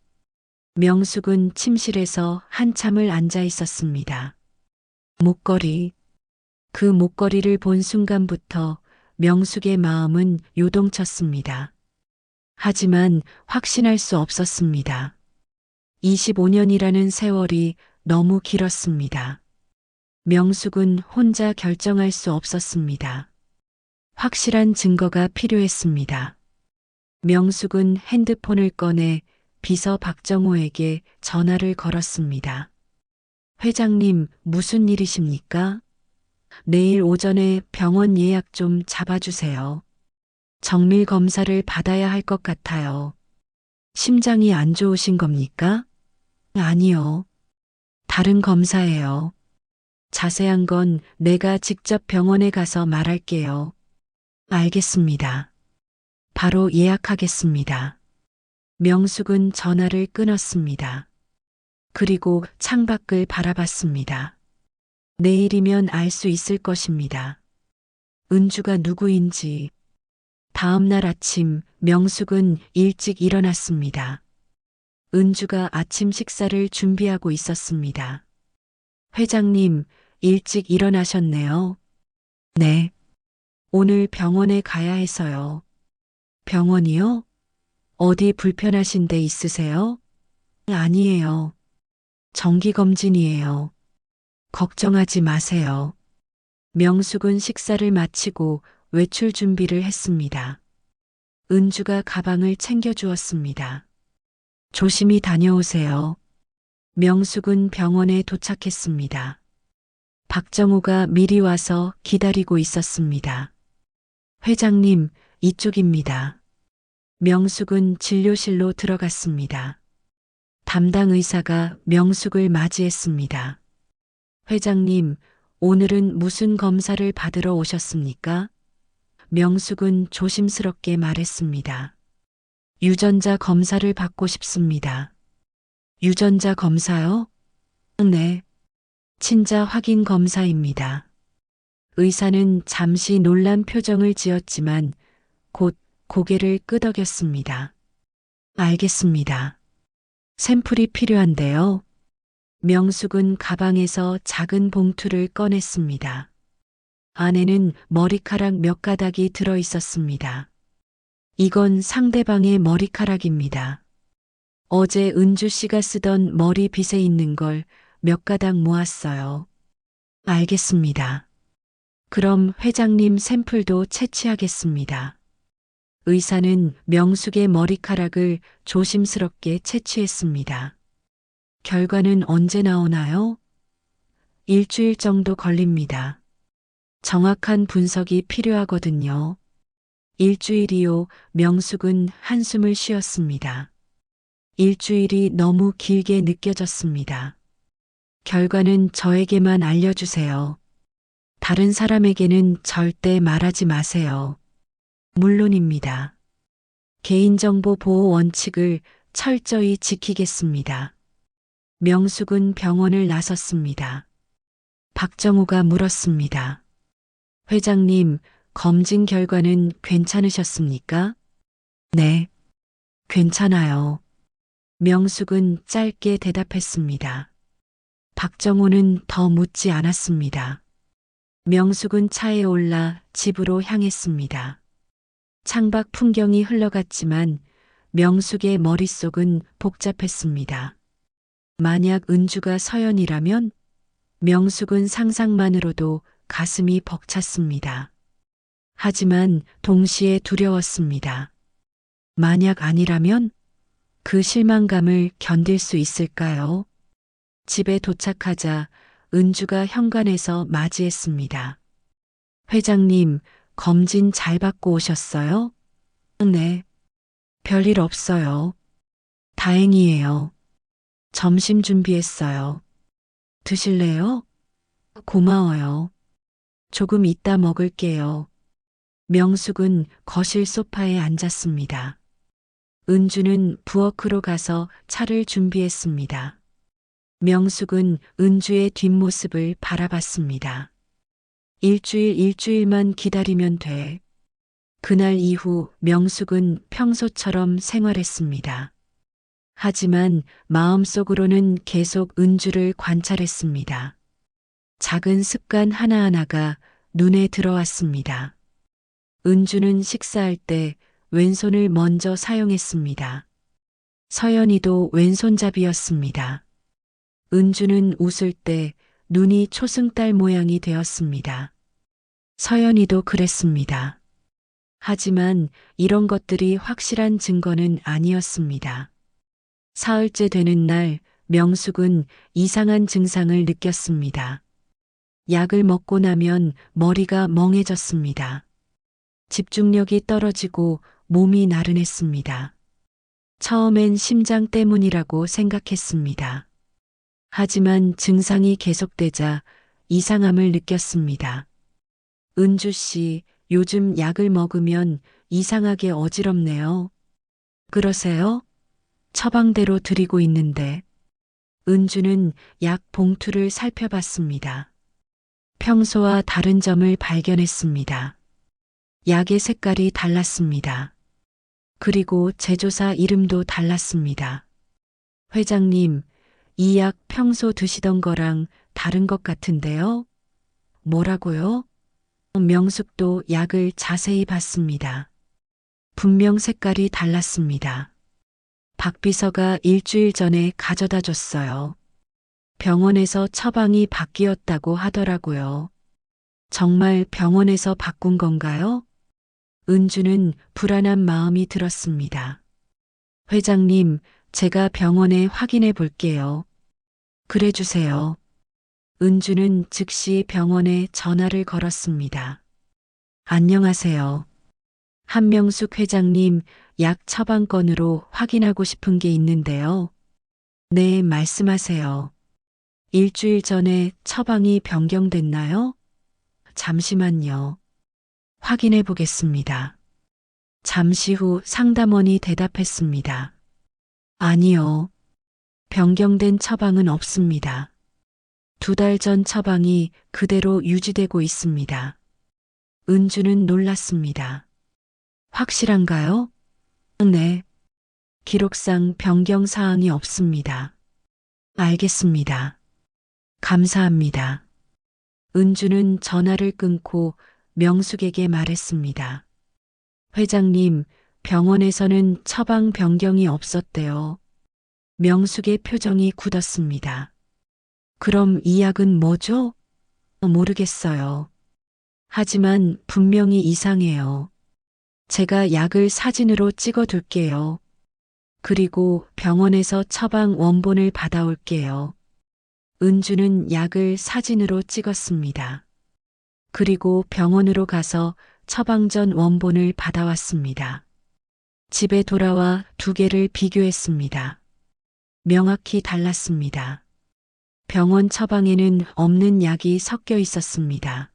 명숙은 침실에서 한참을 앉아 있었습니다. 목걸이. 그 목걸이를 본 순간부터 명숙의 마음은 요동쳤습니다. 하지만 확신할 수 없었습니다. 25년이라는 세월이 너무 길었습니다. 명숙은 혼자 결정할 수 없었습니다. 확실한 증거가 필요했습니다. 명숙은 핸드폰을 꺼내 비서 박정호에게 전화를 걸었습니다. 회장님, 무슨 일이십니까? 내일 오전에 병원 예약 좀 잡아주세요. 정밀 검사를 받아야 할 것 같아요. 심장이 안 좋으신 겁니까? 아니요. 다른 검사예요. 자세한 건 내가 직접 병원에 가서 말할게요. 알겠습니다. 바로 예약하겠습니다. 명숙은 전화를 끊었습니다. 그리고 창밖을 바라봤습니다. 내일이면 알 수 있을 것입니다. 은주가 누구인지. 다음 날 아침 명숙은 일찍 일어났습니다. 은주가 아침 식사를 준비하고 있었습니다. 회장님, 일찍 일어나셨네요. 네. 오늘 병원에 가야 해서요. 병원이요? 어디 불편하신 데 있으세요? 아니에요. 정기검진이에요. 걱정하지 마세요. 명숙은 식사를 마치고 외출 준비를 했습니다. 은주가 가방을 챙겨주었습니다. 조심히 다녀오세요. 명숙은 병원에 도착했습니다. 박정호가 미리 와서 기다리고 있었습니다. 회장님, 이쪽입니다. 명숙은 진료실로 들어갔습니다. 담당 의사가 명숙을 맞이했습니다. 회장님, 오늘은 무슨 검사를 받으러 오셨습니까? 명숙은 조심스럽게 말했습니다. 유전자 검사를 받고 싶습니다. 유전자 검사요? 네. 친자 확인 검사입니다. 의사는 잠시 놀란 표정을 지었지만 곧 고개를 끄덕였습니다. 알겠습니다. 샘플이 필요한데요. 명숙은 가방에서 작은 봉투를 꺼냈습니다. 안에는 머리카락 몇 가닥이 들어 있었습니다. 이건 상대방의 머리카락입니다. 어제 은주 씨가 쓰던 머리빗에 있는 걸 몇 가닥 모았어요. 알겠습니다. 그럼 회장님 샘플도 채취하겠습니다. 의사는 명숙의 머리카락을 조심스럽게 채취했습니다. 결과는 언제 나오나요? 일주일 정도 걸립니다. 정확한 분석이 필요하거든요. 일주일이요. 명숙은 한숨을 쉬었습니다. 일주일이 너무 길게 느껴졌습니다. 결과는 저에게만 알려주세요. 다른 사람에게는 절대 말하지 마세요. 물론입니다. 개인정보 보호 원칙을 철저히 지키겠습니다. 명숙은 병원을 나섰습니다. 박정우가 물었습니다. 회장님, 검진 결과는 괜찮으셨습니까? 네, 괜찮아요. 명숙은 짧게 대답했습니다. 박정우는 더 묻지 않았습니다. 명숙은 차에 올라 집으로 향했습니다. 창밖 풍경이 흘러갔지만 명숙의 머릿속은 복잡했습니다. 만약 은주가 서연이라면 명숙은 상상만으로도 가슴이 벅찼습니다. 하지만 동시에 두려웠습니다. 만약 아니라면 그 실망감을 견딜 수 있을까요? 집에 도착하자 은주가 현관에서 맞이했습니다. 회장님, 검진 잘 받고 오셨어요? 네. 별일 없어요. 다행이에요. 점심 준비했어요. 드실래요? 고마워요. 조금 이따 먹을게요. 명숙은 거실 소파에 앉았습니다. 은주는 부엌으로 가서 차를 준비했습니다. 명숙은 은주의 뒷모습을 바라봤습니다. 일주일만 기다리면 돼. 그날 이후 명숙은 평소처럼 생활했습니다. 하지만 마음속으로는 계속 은주를 관찰했습니다. 작은 습관 하나하나가 눈에 들어왔습니다. 은주는 식사할 때 왼손을 먼저 사용했습니다. 서연이도 왼손잡이였습니다. 은주는 웃을 때 눈이 초승달 모양이 되었습니다. 서연이도 그랬습니다. 하지만 이런 것들이 확실한 증거는 아니었습니다. 사흘째 되는 날 명숙은 이상한 증상을 느꼈습니다. 약을 먹고 나면 머리가 멍해졌습니다. 집중력이 떨어지고 몸이 나른했습니다. 처음엔 심장 때문이라고 생각했습니다. 하지만 증상이 계속되자 이상함을 느꼈습니다. 은주 씨, 요즘 약을 먹으면 이상하게 어지럽네요. 그러세요? 처방대로 드리고 있는데. 은주는 약 봉투를 살펴봤습니다. 평소와 다른 점을 발견했습니다. 약의 색깔이 달랐습니다. 그리고 제조사 이름도 달랐습니다. 회장님, 이 약 평소 드시던 거랑 다른 것 같은데요? 뭐라고요? 명숙도 약을 자세히 봤습니다. 분명 색깔이 달랐습니다. 박 비서가 일주일 전에 가져다 줬어요. 병원에서 처방이 바뀌었다고 하더라고요. 정말 병원에서 바꾼 건가요? 은주는 불안한 마음이 들었습니다. 회장님, 제가 병원에 확인해 볼게요. 그래 주세요. 은주는 즉시 병원에 전화를 걸었습니다. 안녕하세요. 한명숙 회장님, 약 처방건으로 확인하고 싶은 게 있는데요. 네, 말씀하세요. 일주일 전에 처방이 변경됐나요? 잠시만요. 확인해 보겠습니다. 잠시 후 상담원이 대답했습니다. 아니요. 변경된 처방은 없습니다. 2달 전 처방이 그대로 유지되고 있습니다. 은주는 놀랐습니다. 확실한가요? 네. 기록상 변경 사항이 없습니다. 알겠습니다. 감사합니다. 은주는 전화를 끊고 명숙에게 말했습니다. 회장님, 병원에서는 처방 변경이 없었대요. 명숙의 표정이 굳었습니다. 그럼 이 약은 뭐죠? 모르겠어요. 하지만 분명히 이상해요. 제가 약을 사진으로 찍어 둘게요. 그리고 병원에서 처방 원본을 받아올게요. 은주는 약을 사진으로 찍었습니다. 그리고 병원으로 가서 처방전 원본을 받아왔습니다. 집에 돌아와 2개를 비교했습니다. 명확히 달랐습니다. 병원 처방에는 없는 약이 섞여 있었습니다.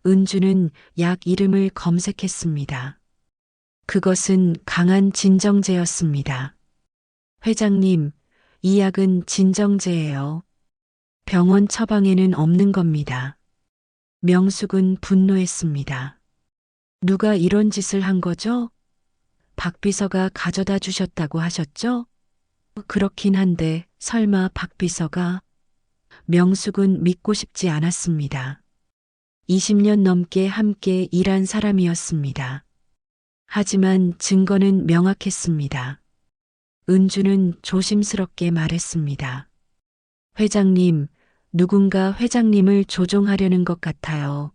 은주는 약 이름을 검색했습니다. 그것은 강한 진정제였습니다. 회장님, 이 약은 진정제예요. 병원 처방에는 없는 겁니다. 명숙은 분노했습니다. 누가 이런 짓을 한 거죠? 박 비서가 가져다 주셨다고 하셨죠? 그렇긴 한데 설마 박 비서가? 명숙은 믿고 싶지 않았습니다. 20년 넘게 함께 일한 사람이었습니다. 하지만 증거는 명확했습니다. 은주는 조심스럽게 말했습니다. 회장님, 누군가 회장님을 조종하려는 것 같아요.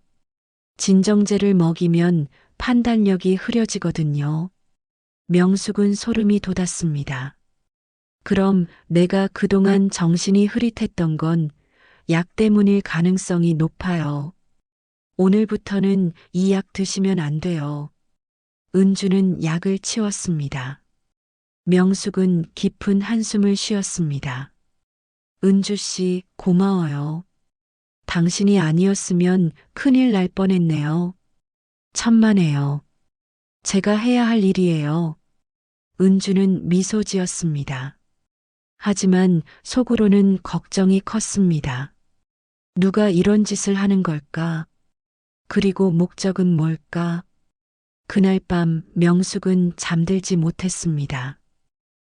진정제를 먹이면 판단력이 흐려지거든요. 명숙은 소름이 돋았습니다. 그럼 내가 그동안 정신이 흐릿했던 건 약 때문일 가능성이 높아요. 오늘부터는 이 약 드시면 안 돼요. 은주는 약을 치웠습니다. 명숙은 깊은 한숨을 쉬었습니다. 은주 씨, 고마워요. 당신이 아니었으면 큰일 날 뻔했네요. 천만에요. 제가 해야 할 일이에요. 은주는 미소 지었습니다. 하지만 속으로는 걱정이 컸습니다. 누가 이런 짓을 하는 걸까? 그리고 목적은 뭘까? 그날 밤 명숙은 잠들지 못했습니다.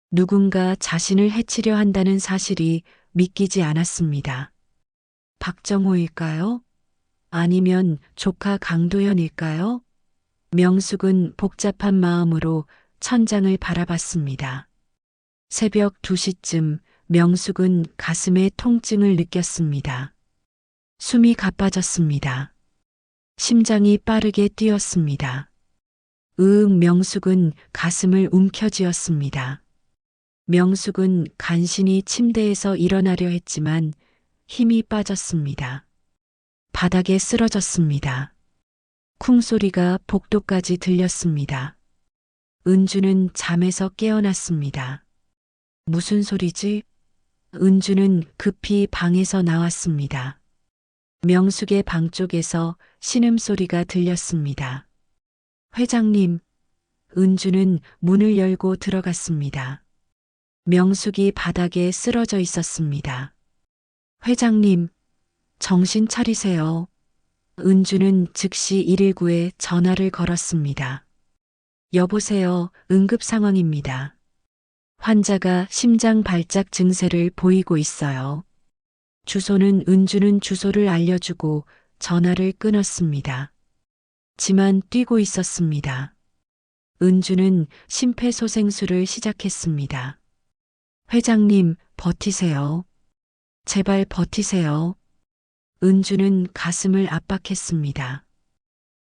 누군가 자신을 해치려 한다는 사실이 믿기지 않았습니다. 박정호일까요? 아니면 조카 강도현일까요? 명숙은 복잡한 마음으로 천장을 바라봤습니다. 새벽 2시쯤 명숙은 가슴에 통증을 느꼈습니다. 숨이 가빠졌습니다. 심장이 빠르게 뛰었습니다. 명숙은 가슴을 움켜쥐었습니다. 명숙은 간신히 침대에서 일어나려 했지만 힘이 빠졌습니다. 바닥에 쓰러졌습니다. 쿵소리가 복도까지 들렸습니다. 은주는 잠에서 깨어났습니다. 무슨 소리지? 은주는 급히 방에서 나왔습니다. 명숙의 방 쪽에서 신음소리가 들렸습니다. 회장님, 은주는 문을 열고 들어갔습니다. 명숙이 바닥에 쓰러져 있었습니다. 회장님, 정신 차리세요. 은주는 즉시 119에 전화를 걸었습니다. 여보세요, 응급 상황입니다. 환자가 심장 발작 증세를 보이고 있어요. 주소는 은주는 주소를 알려주고 전화를 끊었습니다. 지만 뛰고 있었습니다. 은주는 심폐소생술을 시작했습니다. 회장님, 버티세요. 제발 버티세요. 은주는 가슴을 압박했습니다.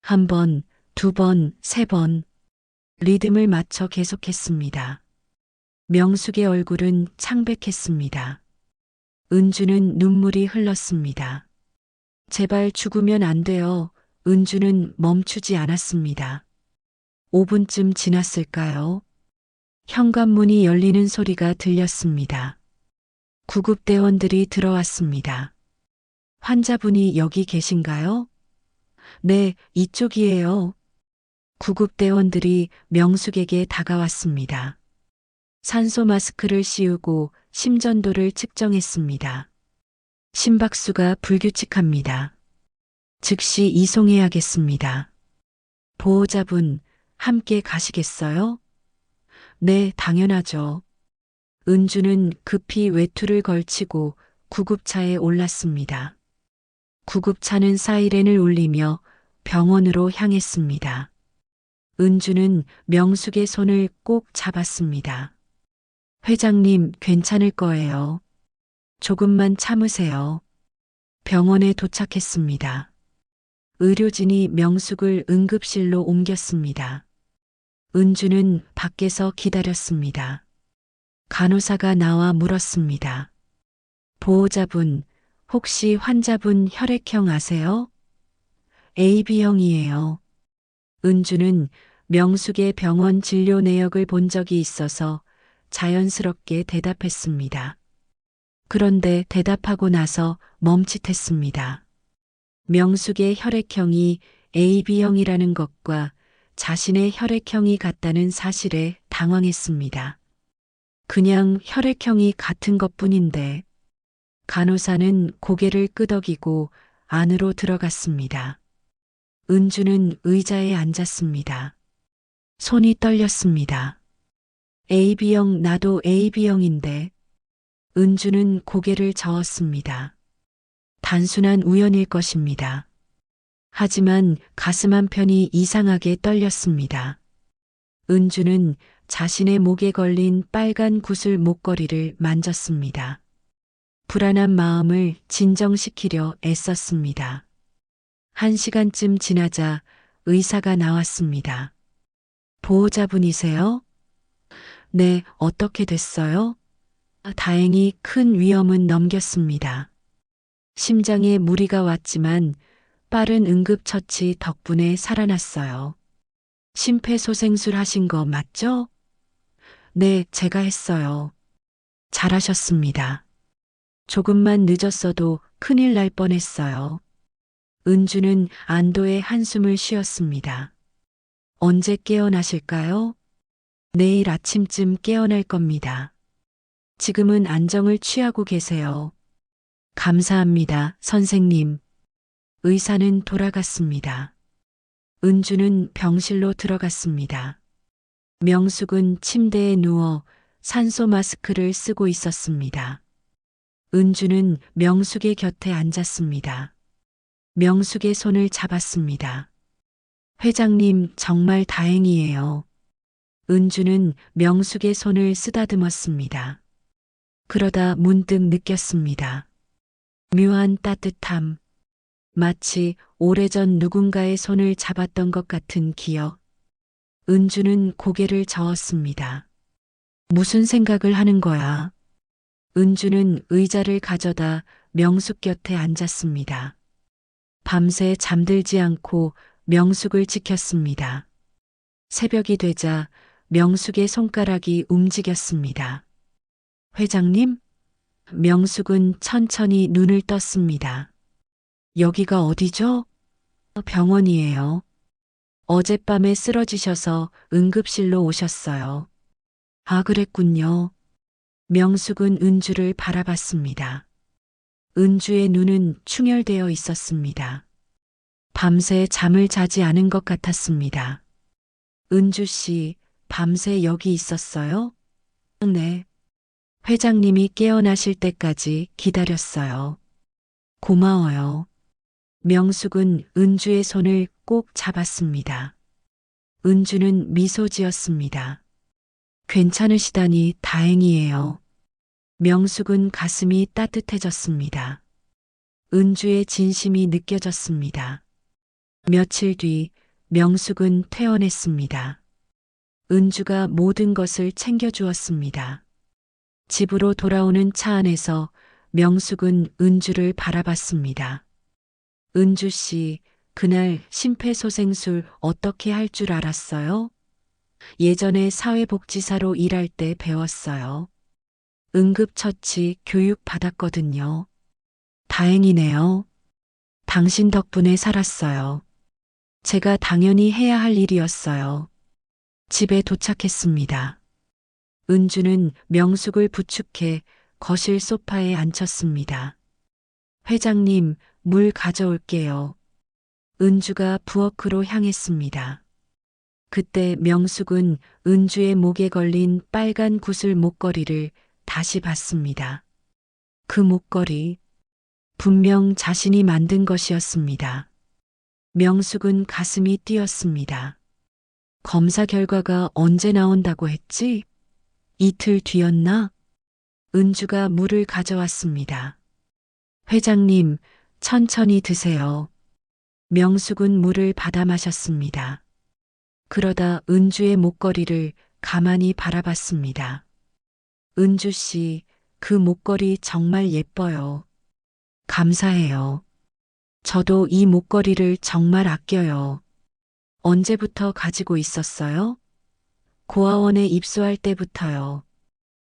1번, 2번, 3번. 리듬을 맞춰 계속했습니다. 명숙의 얼굴은 창백했습니다. 은주는 눈물이 흘렀습니다. 제발 죽으면 안 돼요. 은주는 멈추지 않았습니다. 5분쯤 지났을까요? 현관문이 열리는 소리가 들렸습니다. 구급대원들이 들어왔습니다. 환자분이 여기 계신가요? 네, 이쪽이에요. 구급대원들이 명숙에게 다가왔습니다. 산소 마스크를 씌우고 심전도를 측정했습니다. 심박수가 불규칙합니다. 즉시 이송해야겠습니다. 보호자분, 함께 가시겠어요? 네, 당연하죠. 은주는 급히 외투를 걸치고 구급차에 올랐습니다. 구급차는 사이렌을 울리며 병원으로 향했습니다. 은주는 명숙의 손을 꼭 잡았습니다. 회장님, 괜찮을 거예요. 조금만 참으세요. 병원에 도착했습니다. 의료진이 명숙을 응급실로 옮겼습니다. 은주는 밖에서 기다렸습니다. 간호사가 나와 물었습니다. 보호자분, 혹시 환자분 혈액형 아세요? AB형이에요. 은주는 명숙의 병원 진료 내역을 본 적이 있어서 자연스럽게 대답했습니다. 그런데 대답하고 나서 멈칫했습니다. 명숙의 혈액형이 AB형이라는 것과 자신의 혈액형이 같다는 사실에 당황했습니다. 그냥 혈액형이 같은 것뿐인데 간호사는 고개를 끄덕이고 안으로 들어갔습니다. 은주는 의자에 앉았습니다. 손이 떨렸습니다. AB형, 나도 AB형인데. 은주는 고개를 저었습니다. 단순한 우연일 것입니다. 하지만 가슴 한편이 이상하게 떨렸습니다. 은주는 자신의 목에 걸린 빨간 구슬 목걸이를 만졌습니다. 불안한 마음을 진정시키려 애썼습니다. 1시간쯤 지나자 의사가 나왔습니다. 보호자분이세요? 네, 어떻게 됐어요? 다행히 큰 위험은 넘겼습니다. 심장에 무리가 왔지만 빠른 응급처치 덕분에 살아났어요. 심폐소생술 하신 거 맞죠? 네, 제가 했어요. 잘하셨습니다. 조금만 늦었어도 큰일 날 뻔했어요. 은주는 안도의 한숨을 쉬었습니다. 언제 깨어나실까요? 내일 아침쯤 깨어날 겁니다. 지금은 안정을 취하고 계세요. 감사합니다, 선생님. 의사는 돌아갔습니다. 은주는 병실로 들어갔습니다. 명숙은 침대에 누워 산소 마스크를 쓰고 있었습니다. 은주는 명숙의 곁에 앉았습니다. 명숙의 손을 잡았습니다. 회장님, 정말 다행이에요. 은주는 명숙의 손을 쓰다듬었습니다. 그러다 문득 느꼈습니다. 묘한 따뜻함. 마치 오래전 누군가의 손을 잡았던 것 같은 기억. 은주는 고개를 저었습니다. 무슨 생각을 하는 거야? 은주는 의자를 가져다 명숙 곁에 앉았습니다. 밤새 잠들지 않고 명숙을 지켰습니다. 새벽이 되자 명숙의 손가락이 움직였습니다. 회장님? 명숙은 천천히 눈을 떴습니다. 여기가 어디죠? 병원이에요. 어젯밤에 쓰러지셔서 응급실로 오셨어요. 아, 그랬군요. 명숙은 은주를 바라봤습니다. 은주의 눈은 충혈되어 있었습니다. 밤새 잠을 자지 않은 것 같았습니다. 은주 씨, 밤새 여기 있었어요? 네. 회장님이 깨어나실 때까지 기다렸어요. 고마워요. 명숙은 은주의 손을 꼭 잡았습니다. 은주는 미소 지었습니다. 괜찮으시다니 다행이에요. 명숙은 가슴이 따뜻해졌습니다. 은주의 진심이 느껴졌습니다. 며칠 뒤 명숙은 퇴원했습니다. 은주가 모든 것을 챙겨주었습니다. 집으로 돌아오는 차 안에서 명숙은 은주를 바라봤습니다. 은주 씨, 그날 심폐소생술 어떻게 할 줄 알았어요? 예전에 사회복지사로 일할 때 배웠어요. 응급처치 교육 받았거든요. 다행이네요. 당신 덕분에 살았어요. 제가 당연히 해야 할 일이었어요. 집에 도착했습니다. 은주는 명숙을 부축해 거실 소파에 앉혔습니다. 회장님, 물 가져올게요. 은주가 부엌으로 향했습니다. 그때 명숙은 은주의 목에 걸린 빨간 구슬 목걸이를 다시 봤습니다. 그 목걸이, 분명 자신이 만든 것이었습니다. 명숙은 가슴이 뛰었습니다. 검사 결과가 언제 나온다고 했지? 이틀 뒤였나? 은주가 물을 가져왔습니다. 회장님, 천천히 드세요. 명숙은 물을 받아 마셨습니다. 그러다 은주의 목걸이를 가만히 바라봤습니다. 은주 씨, 그 목걸이 정말 예뻐요. 감사해요. 저도 이 목걸이를 정말 아껴요. 언제부터 가지고 있었어요? 고아원에 입소할 때부터요.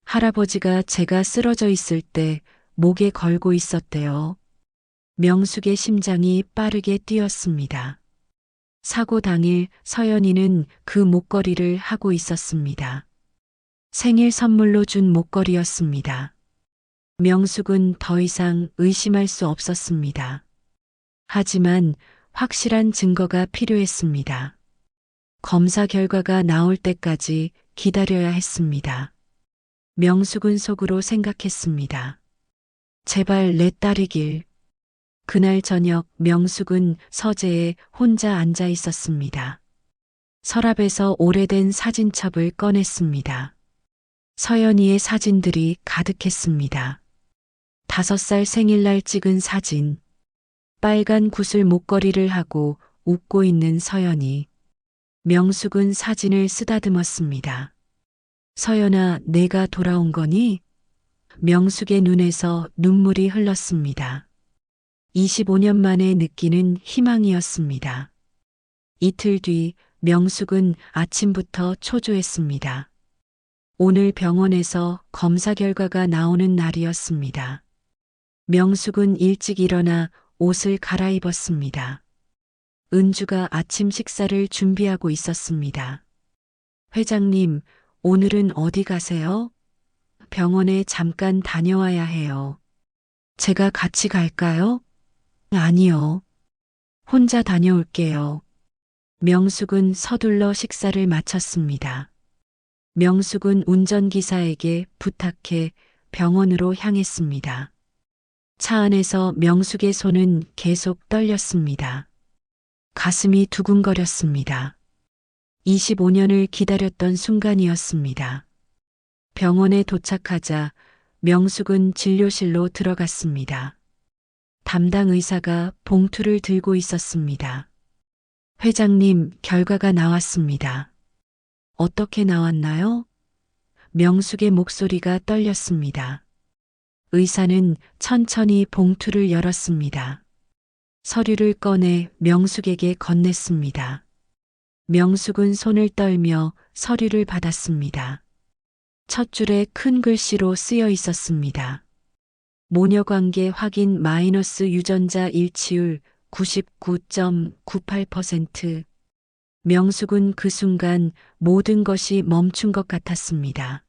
할아버지가 제가 쓰러져 있을 때 목에 걸고 있었대요. 명숙의 심장이 빠르게 뛰었습니다. 사고 당일 서연이는 그 목걸이를 하고 있었습니다. 생일 선물로 준 목걸이였습니다. 명숙은 더 이상 의심할 수 없었습니다. 하지만 확실한 증거가 필요했습니다. 검사 결과가 나올 때까지 기다려야 했습니다. 명숙은 속으로 생각했습니다. 제발 내 딸이길. 그날 저녁 명숙은 서재에 혼자 앉아 있었습니다. 서랍에서 오래된 사진첩을 꺼냈습니다. 서연이의 사진들이 가득했습니다. 5살 생일날 찍은 사진. 빨간 구슬 목걸이를 하고 웃고 있는 서연이. 명숙은 사진을 쓰다듬었습니다. 서연아, 내가 돌아온 거니? 명숙의 눈에서 눈물이 흘렀습니다. 25년 만에 느끼는 희망이었습니다. 이틀 뒤 명숙은 아침부터 초조했습니다. 오늘 병원에서 검사 결과가 나오는 날이었습니다. 명숙은 일찍 일어나 옷을 갈아입었습니다. 은주가 아침 식사를 준비하고 있었습니다. 회장님, 오늘은 어디 가세요? 병원에 잠깐 다녀와야 해요. 제가 같이 갈까요? 아니요. 혼자 다녀올게요. 명숙은 서둘러 식사를 마쳤습니다. 명숙은 운전기사에게 부탁해 병원으로 향했습니다. 차 안에서 명숙의 손은 계속 떨렸습니다. 가슴이 두근거렸습니다. 25년을 기다렸던 순간이었습니다. 병원에 도착하자 명숙은 진료실로 들어갔습니다. 담당 의사가 봉투를 들고 있었습니다. 회장님, 결과가 나왔습니다. 어떻게 나왔나요? 명숙의 목소리가 떨렸습니다. 의사는 천천히 봉투를 열었습니다. 서류를 꺼내 명숙에게 건넸습니다. 명숙은 손을 떨며 서류를 받았습니다. 첫 줄에 큰 글씨로 쓰여 있었습니다. 모녀관계 확인 마이너스 유전자 일치율 99.98%. 명숙은 그 순간 모든 것이 멈춘 것 같았습니다.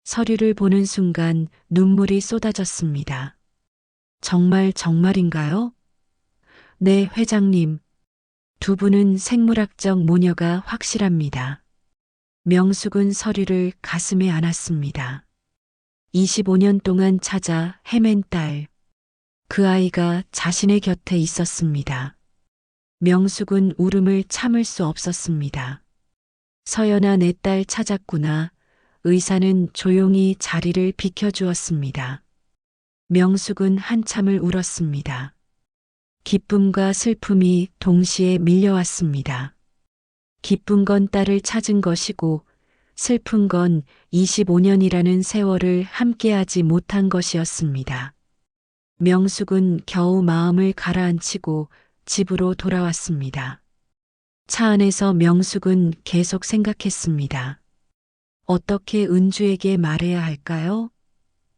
서류를 보는 순간 눈물이 쏟아졌습니다. 정말인가요? 네, 회장님. 두 분은 생물학적 모녀가 확실합니다. 명숙은 서류를 가슴에 안았습니다. 25년 동안 찾아 헤맨 딸. 그 아이가 자신의 곁에 있었습니다. 명숙은 울음을 참을 수 없었습니다. 서연아, 내 딸 찾았구나. 의사는 조용히 자리를 비켜주었습니다. 명숙은 한참을 울었습니다. 기쁨과 슬픔이 동시에 밀려왔습니다. 기쁜 건 딸을 찾은 것이고 슬픈 건 25년이라는 세월을 함께하지 못한 것이었습니다. 명숙은 겨우 마음을 가라앉히고 집으로 돌아왔습니다. 차 안에서 명숙은 계속 생각했습니다. 어떻게 은주에게 말해야 할까요?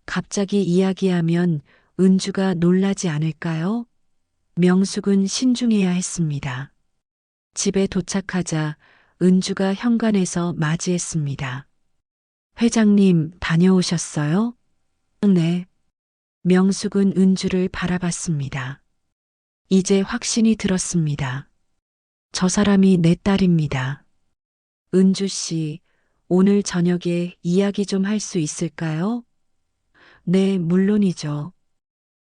갑자기 이야기하면 은주가 놀라지 않을까요? 명숙은 신중해야 했습니다. 집에 도착하자 은주가 현관에서 맞이했습니다. 회장님, 다녀오셨어요? 네. 명숙은 은주를 바라봤습니다. 이제 확신이 들었습니다. 저 사람이 내 딸입니다. 은주 씨, 오늘 저녁에 이야기 좀 할 수 있을까요? 네, 물론이죠.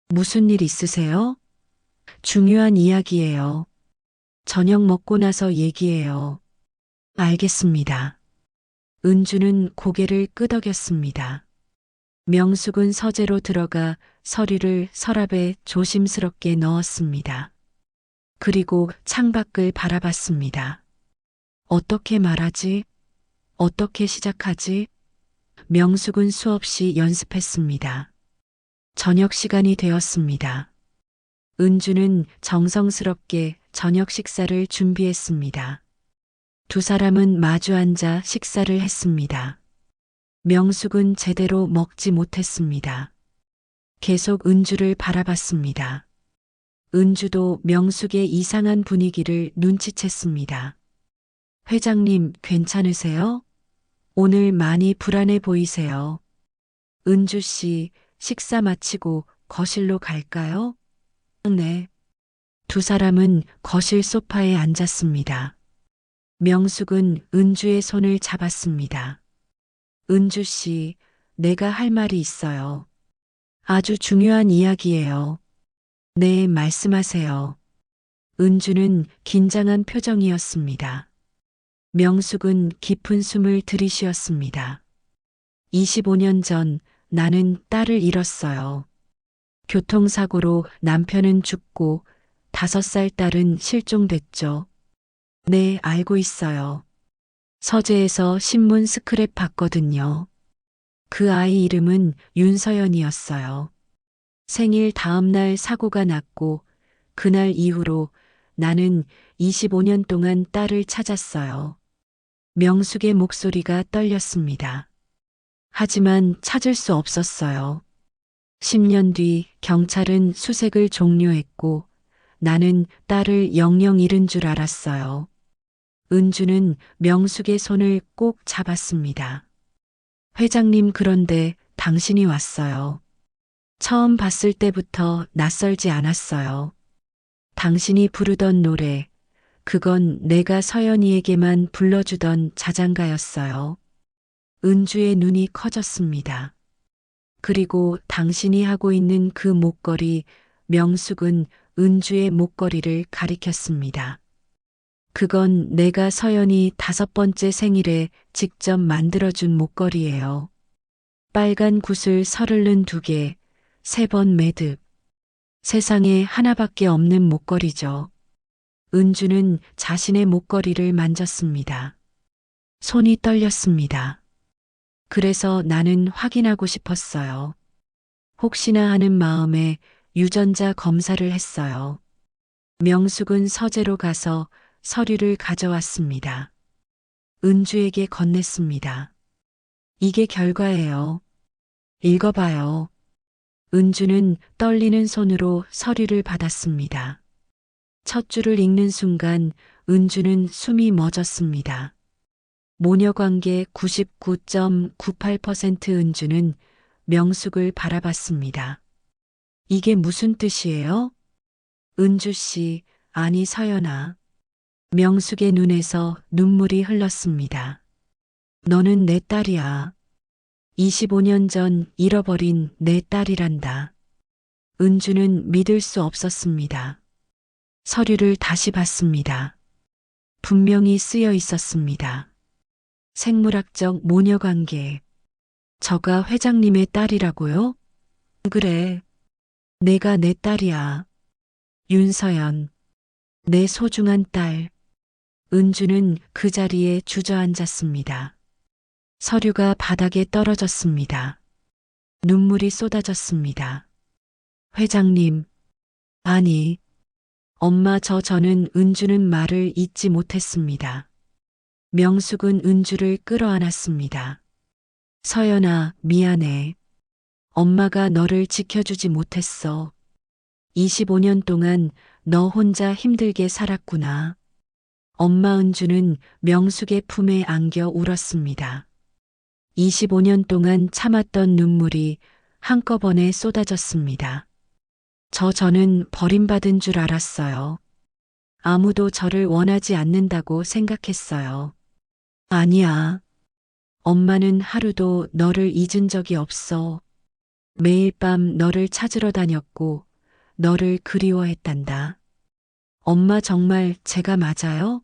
무슨 일 있으세요? 중요한 이야기예요. 저녁 먹고 나서 얘기해요. 알겠습니다. 은주는 고개를 끄덕였습니다. 명숙은 서재로 들어가 서류를 서랍에 조심스럽게 넣었습니다. 그리고 창밖을 바라봤습니다. 어떻게 말하지? 어떻게 시작하지? 명숙은 수없이 연습했습니다. 저녁 시간이 되었습니다. 은주는 정성스럽게 저녁 식사를 준비했습니다. 두 사람은 마주 앉아 식사를 했습니다. 명숙은 제대로 먹지 못했습니다. 계속 은주를 바라봤습니다. 은주도 명숙의 이상한 분위기를 눈치챘습니다. 회장님, 괜찮으세요? 오늘 많이 불안해 보이세요. 은주 씨, 식사 마치고 거실로 갈까요? 네. 두 사람은 거실 소파에 앉았습니다. 명숙은 은주의 손을 잡았습니다. 은주 씨, 내가 할 말이 있어요. 아주 중요한 이야기예요. 네, 말씀하세요. 은주는 긴장한 표정이었습니다. 명숙은 깊은 숨을 들이쉬었습니다. 25년 전 나는 딸을 잃었어요. 교통사고로 남편은 죽고 5살 딸은 실종됐죠. 네, 알고 있어요. 서재에서 신문 스크랩 봤거든요. 그 아이 이름은 윤서연이었어요. 생일 다음 날 사고가 났고 그날 이후로 나는 25년 동안 딸을 찾았어요. 명숙의 목소리가 떨렸습니다. 하지만 찾을 수 없었어요. 10년 뒤 경찰은 수색을 종료했고 나는 딸을 영영 잃은 줄 알았어요. 은주는 명숙의 손을 꼭 잡았습니다. 회장님, 그런데 당신이 왔어요. 처음 봤을 때부터 낯설지 않았어요. 당신이 부르던 노래, 그건 내가 서연이에게만 불러주던 자장가였어요. 은주의 눈이 커졌습니다. 그리고 당신이 하고 있는 그 목걸이, 명숙은 은주의 목걸이를 가리켰습니다. 그건 내가 서연이 5번째 생일에 직접 만들어준 목걸이예요. 빨간 구슬 32개, 3번 매듭. 세상에 하나밖에 없는 목걸이죠. 은주는 자신의 목걸이를 만졌습니다. 손이 떨렸습니다. 그래서 나는 확인하고 싶었어요. 혹시나 하는 마음에 유전자 검사를 했어요. 명숙은 서재로 가서 서류를 가져왔습니다. 은주에게 건넸습니다. 이게 결과예요. 읽어봐요. 은주는 떨리는 손으로 서류를 받았습니다. 첫 줄을 읽는 순간 은주는 숨이 멎었습니다. 모녀관계 99.98% 은주는 명숙을 바라봤습니다. 이게 무슨 뜻이에요? 은주 씨, 아니 서연아. 명숙의 눈에서 눈물이 흘렀습니다. 너는 내 딸이야. 25년 전 잃어버린 내 딸이란다. 은주는 믿을 수 없었습니다. 서류를 다시 봤습니다. 분명히 쓰여 있었습니다. 생물학적 모녀관계. 저가 회장님의 딸이라고요? 그래. 내가 내 딸이야. 윤서연. 내 소중한 딸. 은주는 그 자리에 주저앉았습니다. 서류가 바닥에 떨어졌습니다. 눈물이 쏟아졌습니다. 회장님. 아니. 엄마, 저는 은주는 말을 잇지 못했습니다. 명숙은 은주를 끌어안았습니다. 서연아, 미안해. 엄마가 너를 지켜주지 못했어. 25년 동안 너 혼자 힘들게 살았구나. 엄마. 은주는 명숙의 품에 안겨 울었습니다. 25년 동안 참았던 눈물이 한꺼번에 쏟아졌습니다. 저는 버림받은 줄 알았어요. 아무도 저를 원하지 않는다고 생각했어요. 아니야. 엄마는 하루도 너를 잊은 적이 없어. 매일 밤 너를 찾으러 다녔고, 너를 그리워했단다. 엄마 정말 제가 맞아요?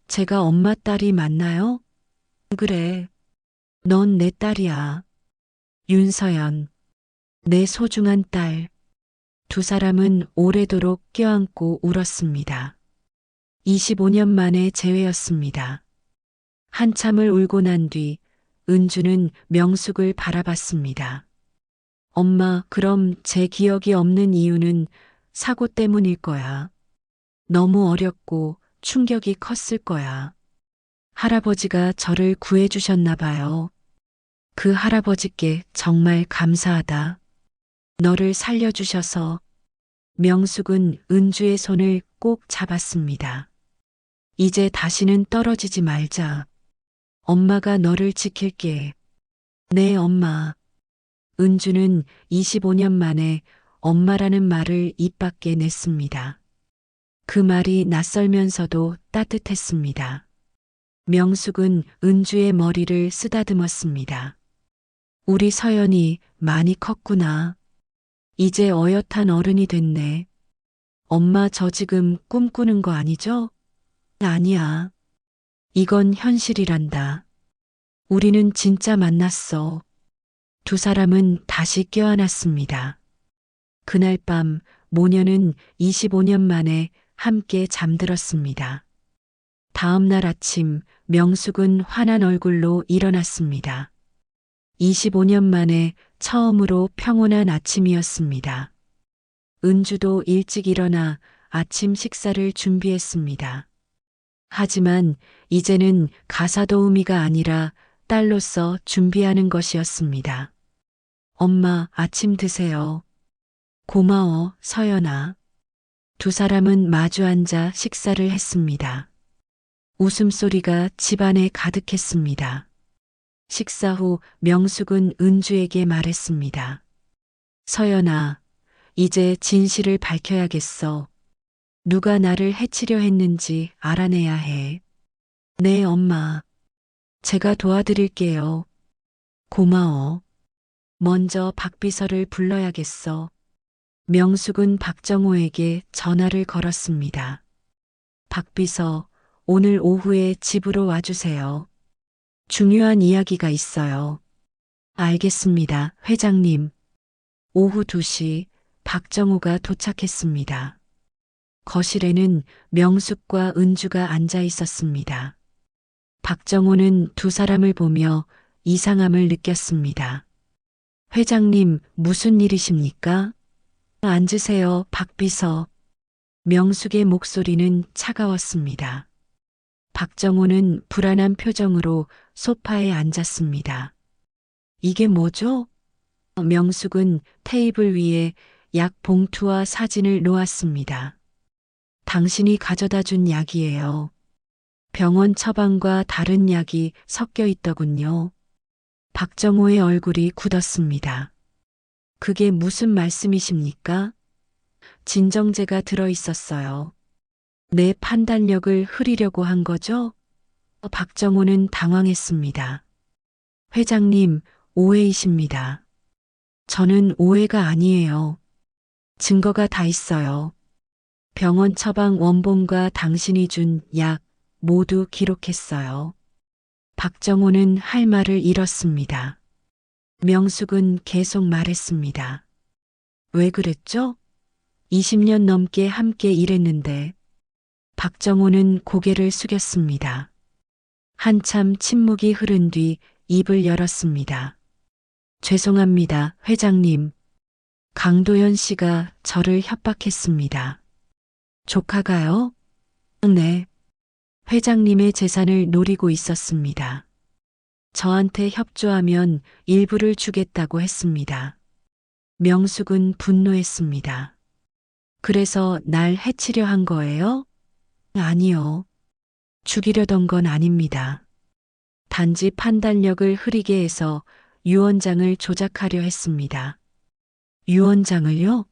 제가 엄마 딸이 맞나요? 그래. 넌 내 딸이야. 윤서연. 내 소중한 딸. 두 사람은 오래도록 껴안고 울었습니다. 25년 만에 재회였습니다. 한참을 울고 난 뒤 은주는 명숙을 바라봤습니다. 엄마, 그럼 제 기억이 없는 이유는 사고 때문일 거야. 너무 어렸고 충격이 컸을 거야. 할아버지가 저를 구해주셨나 봐요. 그 할아버지께 정말 감사하다. 너를 살려주셔서. 명숙은 은주의 손을 꼭 잡았습니다. 이제 다시는 떨어지지 말자. 엄마가 너를 지킬게. 네, 엄마. 은주는 25년 만에 엄마라는 말을 입 밖에 냈습니다. 그 말이 낯설면서도 따뜻했습니다. 명숙은 은주의 머리를 쓰다듬었습니다. 우리 서연이 많이 컸구나. 이제 어엿한 어른이 됐네. 엄마, 저 지금 꿈꾸는 거 아니죠? 아니야. 이건 현실이란다. 우리는 진짜 만났어. 두 사람은 다시 껴안았습니다. 그날 밤 모녀는 25년 만에 함께 잠들었습니다. 다음 날 아침 명숙은 환한 얼굴로 일어났습니다. 25년 만에 처음으로 평온한 아침이었습니다. 은주도 일찍 일어나 아침 식사를 준비했습니다. 하지만 이제는 가사도우미가 아니라 딸로서 준비하는 것이었습니다. 엄마, 아침 드세요. 고마워, 서연아. 두 사람은 마주 앉아 식사를 했습니다. 웃음소리가 집안에 가득했습니다. 식사 후 명숙은 은주에게 말했습니다. 서연아, 이제 진실을 밝혀야겠어. 누가 나를 해치려 했는지 알아내야 해. 네, 엄마. 제가 도와드릴게요. 고마워. 먼저 박비서를 불러야겠어. 명숙은 박정호에게 전화를 걸었습니다. 박비서, 오늘 오후에 집으로 와주세요. 중요한 이야기가 있어요. 알겠습니다, 회장님. 오후 2시 박정호가 도착했습니다. 거실에는 명숙과 은주가 앉아 있었습니다. 박정호는 두 사람을 보며 이상함을 느꼈습니다. 회장님, 무슨 일이십니까? 앉으세요, 박비서. 명숙의 목소리는 차가웠습니다. 박정호는 불안한 표정으로 소파에 앉았습니다. 이게 뭐죠? 명숙은 테이블 위에 약 봉투와 사진을 놓았습니다. 당신이 가져다 준 약이에요. 병원 처방과 다른 약이 섞여 있더군요. 박정호의 얼굴이 굳었습니다. 그게 무슨 말씀이십니까? 진정제가 들어 있었어요. 내 판단력을 흐리려고 한 거죠? 박정호는 당황했습니다. 회장님, 오해이십니다. 저는 오해가 아니에요. 증거가 다 있어요. 병원 처방 원본과 당신이 준 약 모두 기록했어요. 박정호는 할 말을 잃었습니다. 명숙은 계속 말했습니다. 왜 그랬죠? 20년 넘게 함께 일했는데. 박정호는 고개를 숙였습니다. 한참 침묵이 흐른 뒤 입을 열었습니다. 죄송합니다, 회장님. 강도연 씨가 저를 협박했습니다. 조카가요? 네. 회장님의 재산을 노리고 있었습니다. 저한테 협조하면 일부를 주겠다고 했습니다. 명숙은 분노했습니다. 그래서 날 해치려 한 거예요? 아니요. 죽이려던 건 아닙니다. 단지 판단력을 흐리게 해서 유언장을 조작하려 했습니다. 유언장을요?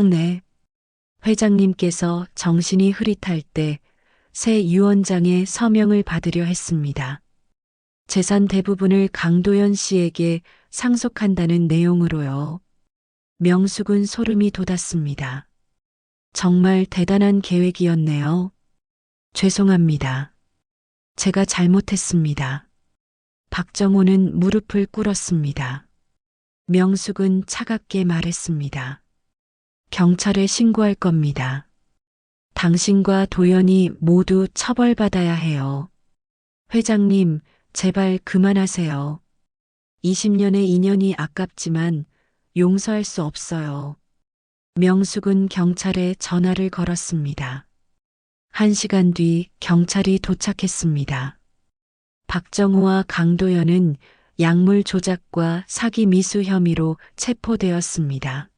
네. 회장님께서 정신이 흐릿할 때 새 유언장에 서명을 받으려 했습니다. 재산 대부분을 강도연 씨에게 상속한다는 내용으로요. 명숙은 소름이 돋았습니다. 정말 대단한 계획이었네요. 죄송합니다. 제가 잘못했습니다. 박정호는 무릎을 꿇었습니다. 명숙은 차갑게 말했습니다. 경찰에 신고할 겁니다. 당신과 도연이 모두 처벌받아야 해요. 회장님, 제발 그만하세요. 20년의 인연이 아깝지만 용서할 수 없어요. 명숙은 경찰에 전화를 걸었습니다. 1시간 뒤 경찰이 도착했습니다. 박정호와 강도연은 약물 조작과 사기 미수 혐의로 체포되었습니다.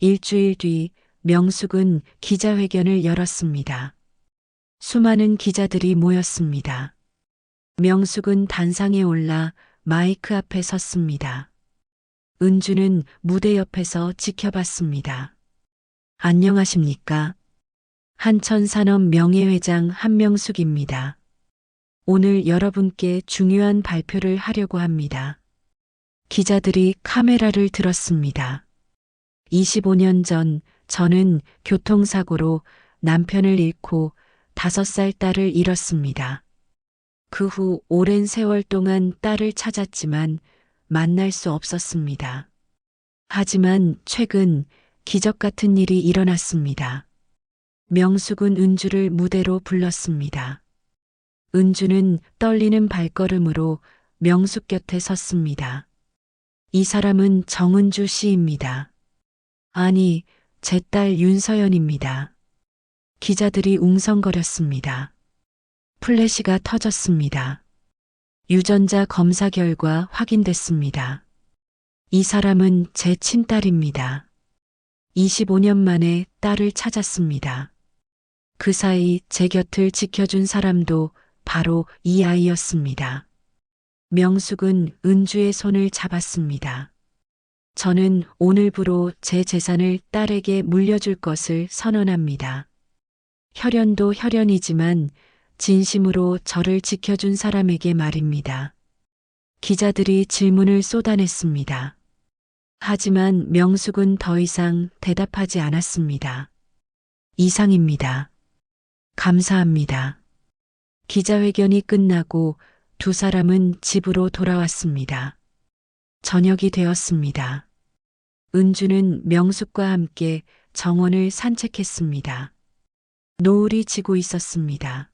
일주일 뒤 명숙은 기자회견을 열었습니다. 수많은 기자들이 모였습니다. 명숙은 단상에 올라 마이크 앞에 섰습니다. 은주는 무대 옆에서 지켜봤습니다. 안녕하십니까? 한천산업 명예회장 한명숙입니다. 오늘 여러분께 중요한 발표를 하려고 합니다. 기자들이 카메라를 들었습니다. 25년 전 저는 교통사고로 남편을 잃고 5살 딸을 잃었습니다. 그 후 오랜 세월 동안 딸을 찾았지만 만날 수 없었습니다. 하지만 최근 기적 같은 일이 일어났습니다. 명숙은 은주를 무대로 불렀습니다. 은주는 떨리는 발걸음으로 명숙 곁에 섰습니다. 이 사람은 정은주 씨입니다. 아니, 제 딸 윤서연입니다. 기자들이 웅성거렸습니다. 플래시가 터졌습니다. 유전자 검사 결과 확인됐습니다. 이 사람은 제 친딸입니다. 25년 만에 딸을 찾았습니다. 그 사이 제 곁을 지켜준 사람도 바로 이 아이였습니다. 명숙은 은주의 손을 잡았습니다. 저는 오늘부로 제 재산을 딸에게 물려줄 것을 선언합니다. 혈연도 혈연이지만 진심으로 저를 지켜준 사람에게 말입니다. 기자들이 질문을 쏟아냈습니다. 하지만 명숙은 더 이상 대답하지 않았습니다. 이상입니다. 감사합니다. 기자회견이 끝나고 두 사람은 집으로 돌아왔습니다. 저녁이 되었습니다. 은주는 명숙과 함께 정원을 산책했습니다. 노을이 지고 있었습니다.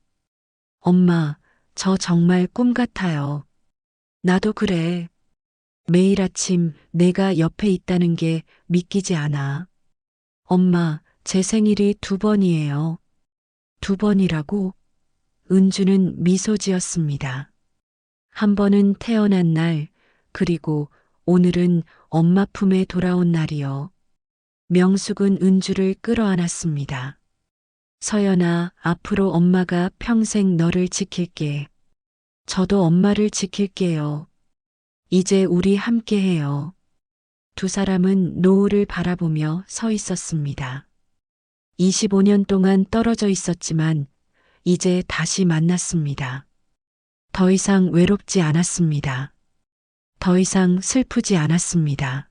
엄마, 저 정말 꿈 같아요. 나도 그래. 매일 아침 내가 옆에 있다는 게 믿기지 않아. 엄마, 제 생일이 2번이에요. 2번이라고? 은주는 미소 지었습니다. 한 번은 태어난 날, 그리고 오늘은 엄마 품에 돌아온 날이요. 명숙은 은주를 끌어안았습니다. 서연아, 앞으로 엄마가 평생 너를 지킬게. 저도 엄마를 지킬게요. 이제 우리 함께해요. 두 사람은 노을을 바라보며 서 있었습니다. 25년 동안 떨어져 있었지만 이제 다시 만났습니다. 더 이상 외롭지 않았습니다. 더 이상 슬프지 않았습니다.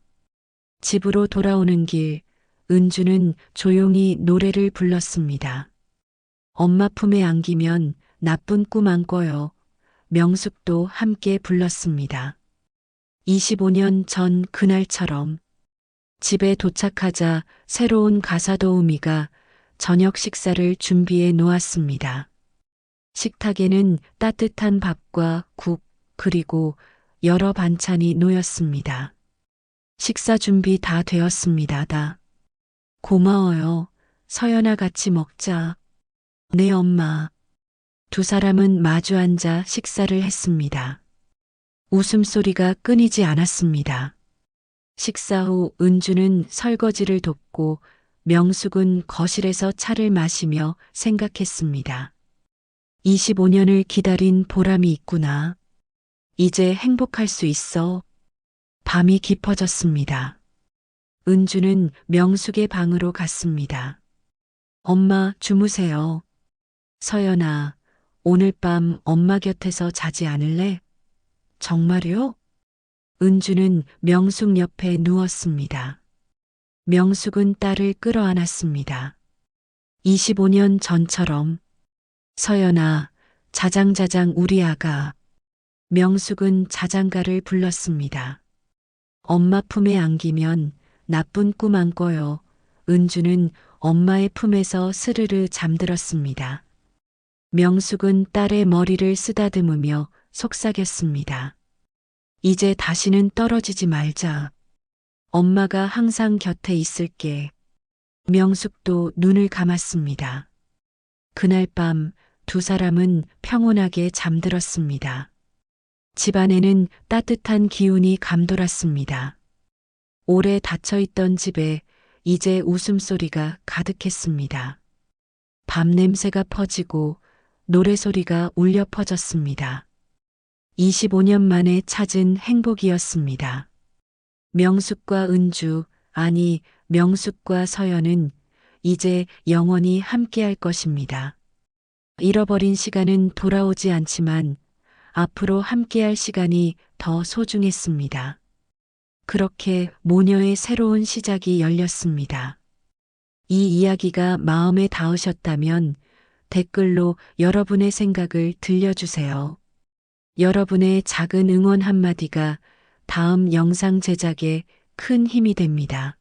집으로 돌아오는 길, 은주는 조용히 노래를 불렀습니다. 엄마 품에 안기면 나쁜 꿈 안 꿔요. 명숙도 함께 불렀습니다. 25년 전 그날처럼 집에 도착하자 새로운 가사도우미가 저녁 식사를 준비해 놓았습니다. 식탁에는 따뜻한 밥과 국, 그리고 여러 반찬이 놓였습니다. 식사 준비 다 되었습니다. 다. 고마워요. 서연아 같이 먹자. 네, 엄마. 두 사람은 마주 앉아 식사를 했습니다. 웃음소리가 끊이지 않았습니다. 식사 후 은주는 설거지를 돕고 명숙은 거실에서 차를 마시며 생각했습니다. 25년을 기다린 보람이 있구나. 이제 행복할 수 있어. 밤이 깊어졌습니다. 은주는 명숙의 방으로 갔습니다. 엄마, 주무세요. 서연아, 오늘 밤 엄마 곁에서 자지 않을래? 정말요? 은주는 명숙 옆에 누웠습니다. 명숙은 딸을 끌어안았습니다. 25년 전처럼. 서연아, 자장자장 우리 아가. 명숙은 자장가를 불렀습니다. 엄마 품에 안기면 나쁜 꿈 안 꿔요. 은주는 엄마의 품에서 스르르 잠들었습니다. 명숙은 딸의 머리를 쓰다듬으며 속삭였습니다. 이제 다시는 떨어지지 말자. 엄마가 항상 곁에 있을게. 명숙도 눈을 감았습니다. 그날 밤 두 사람은 평온하게 잠들었습니다. 집안에는 따뜻한 기운이 감돌았습니다. 오래 닫혀있던 집에 이제 웃음소리가 가득했습니다. 밤 냄새가 퍼지고 노래소리가 울려 퍼졌습니다. 25년 만에 찾은 행복이었습니다. 명숙과 은주, 아니 명숙과 서연은 이제 영원히 함께할 것입니다. 잃어버린 시간은 돌아오지 않지만 앞으로 함께할 시간이 더 소중했습니다. 그렇게 모녀의 새로운 시작이 열렸습니다. 이 이야기가 마음에 닿으셨다면 댓글로 여러분의 생각을 들려주세요. 여러분의 작은 응원 한마디가 다음 영상 제작에 큰 힘이 됩니다.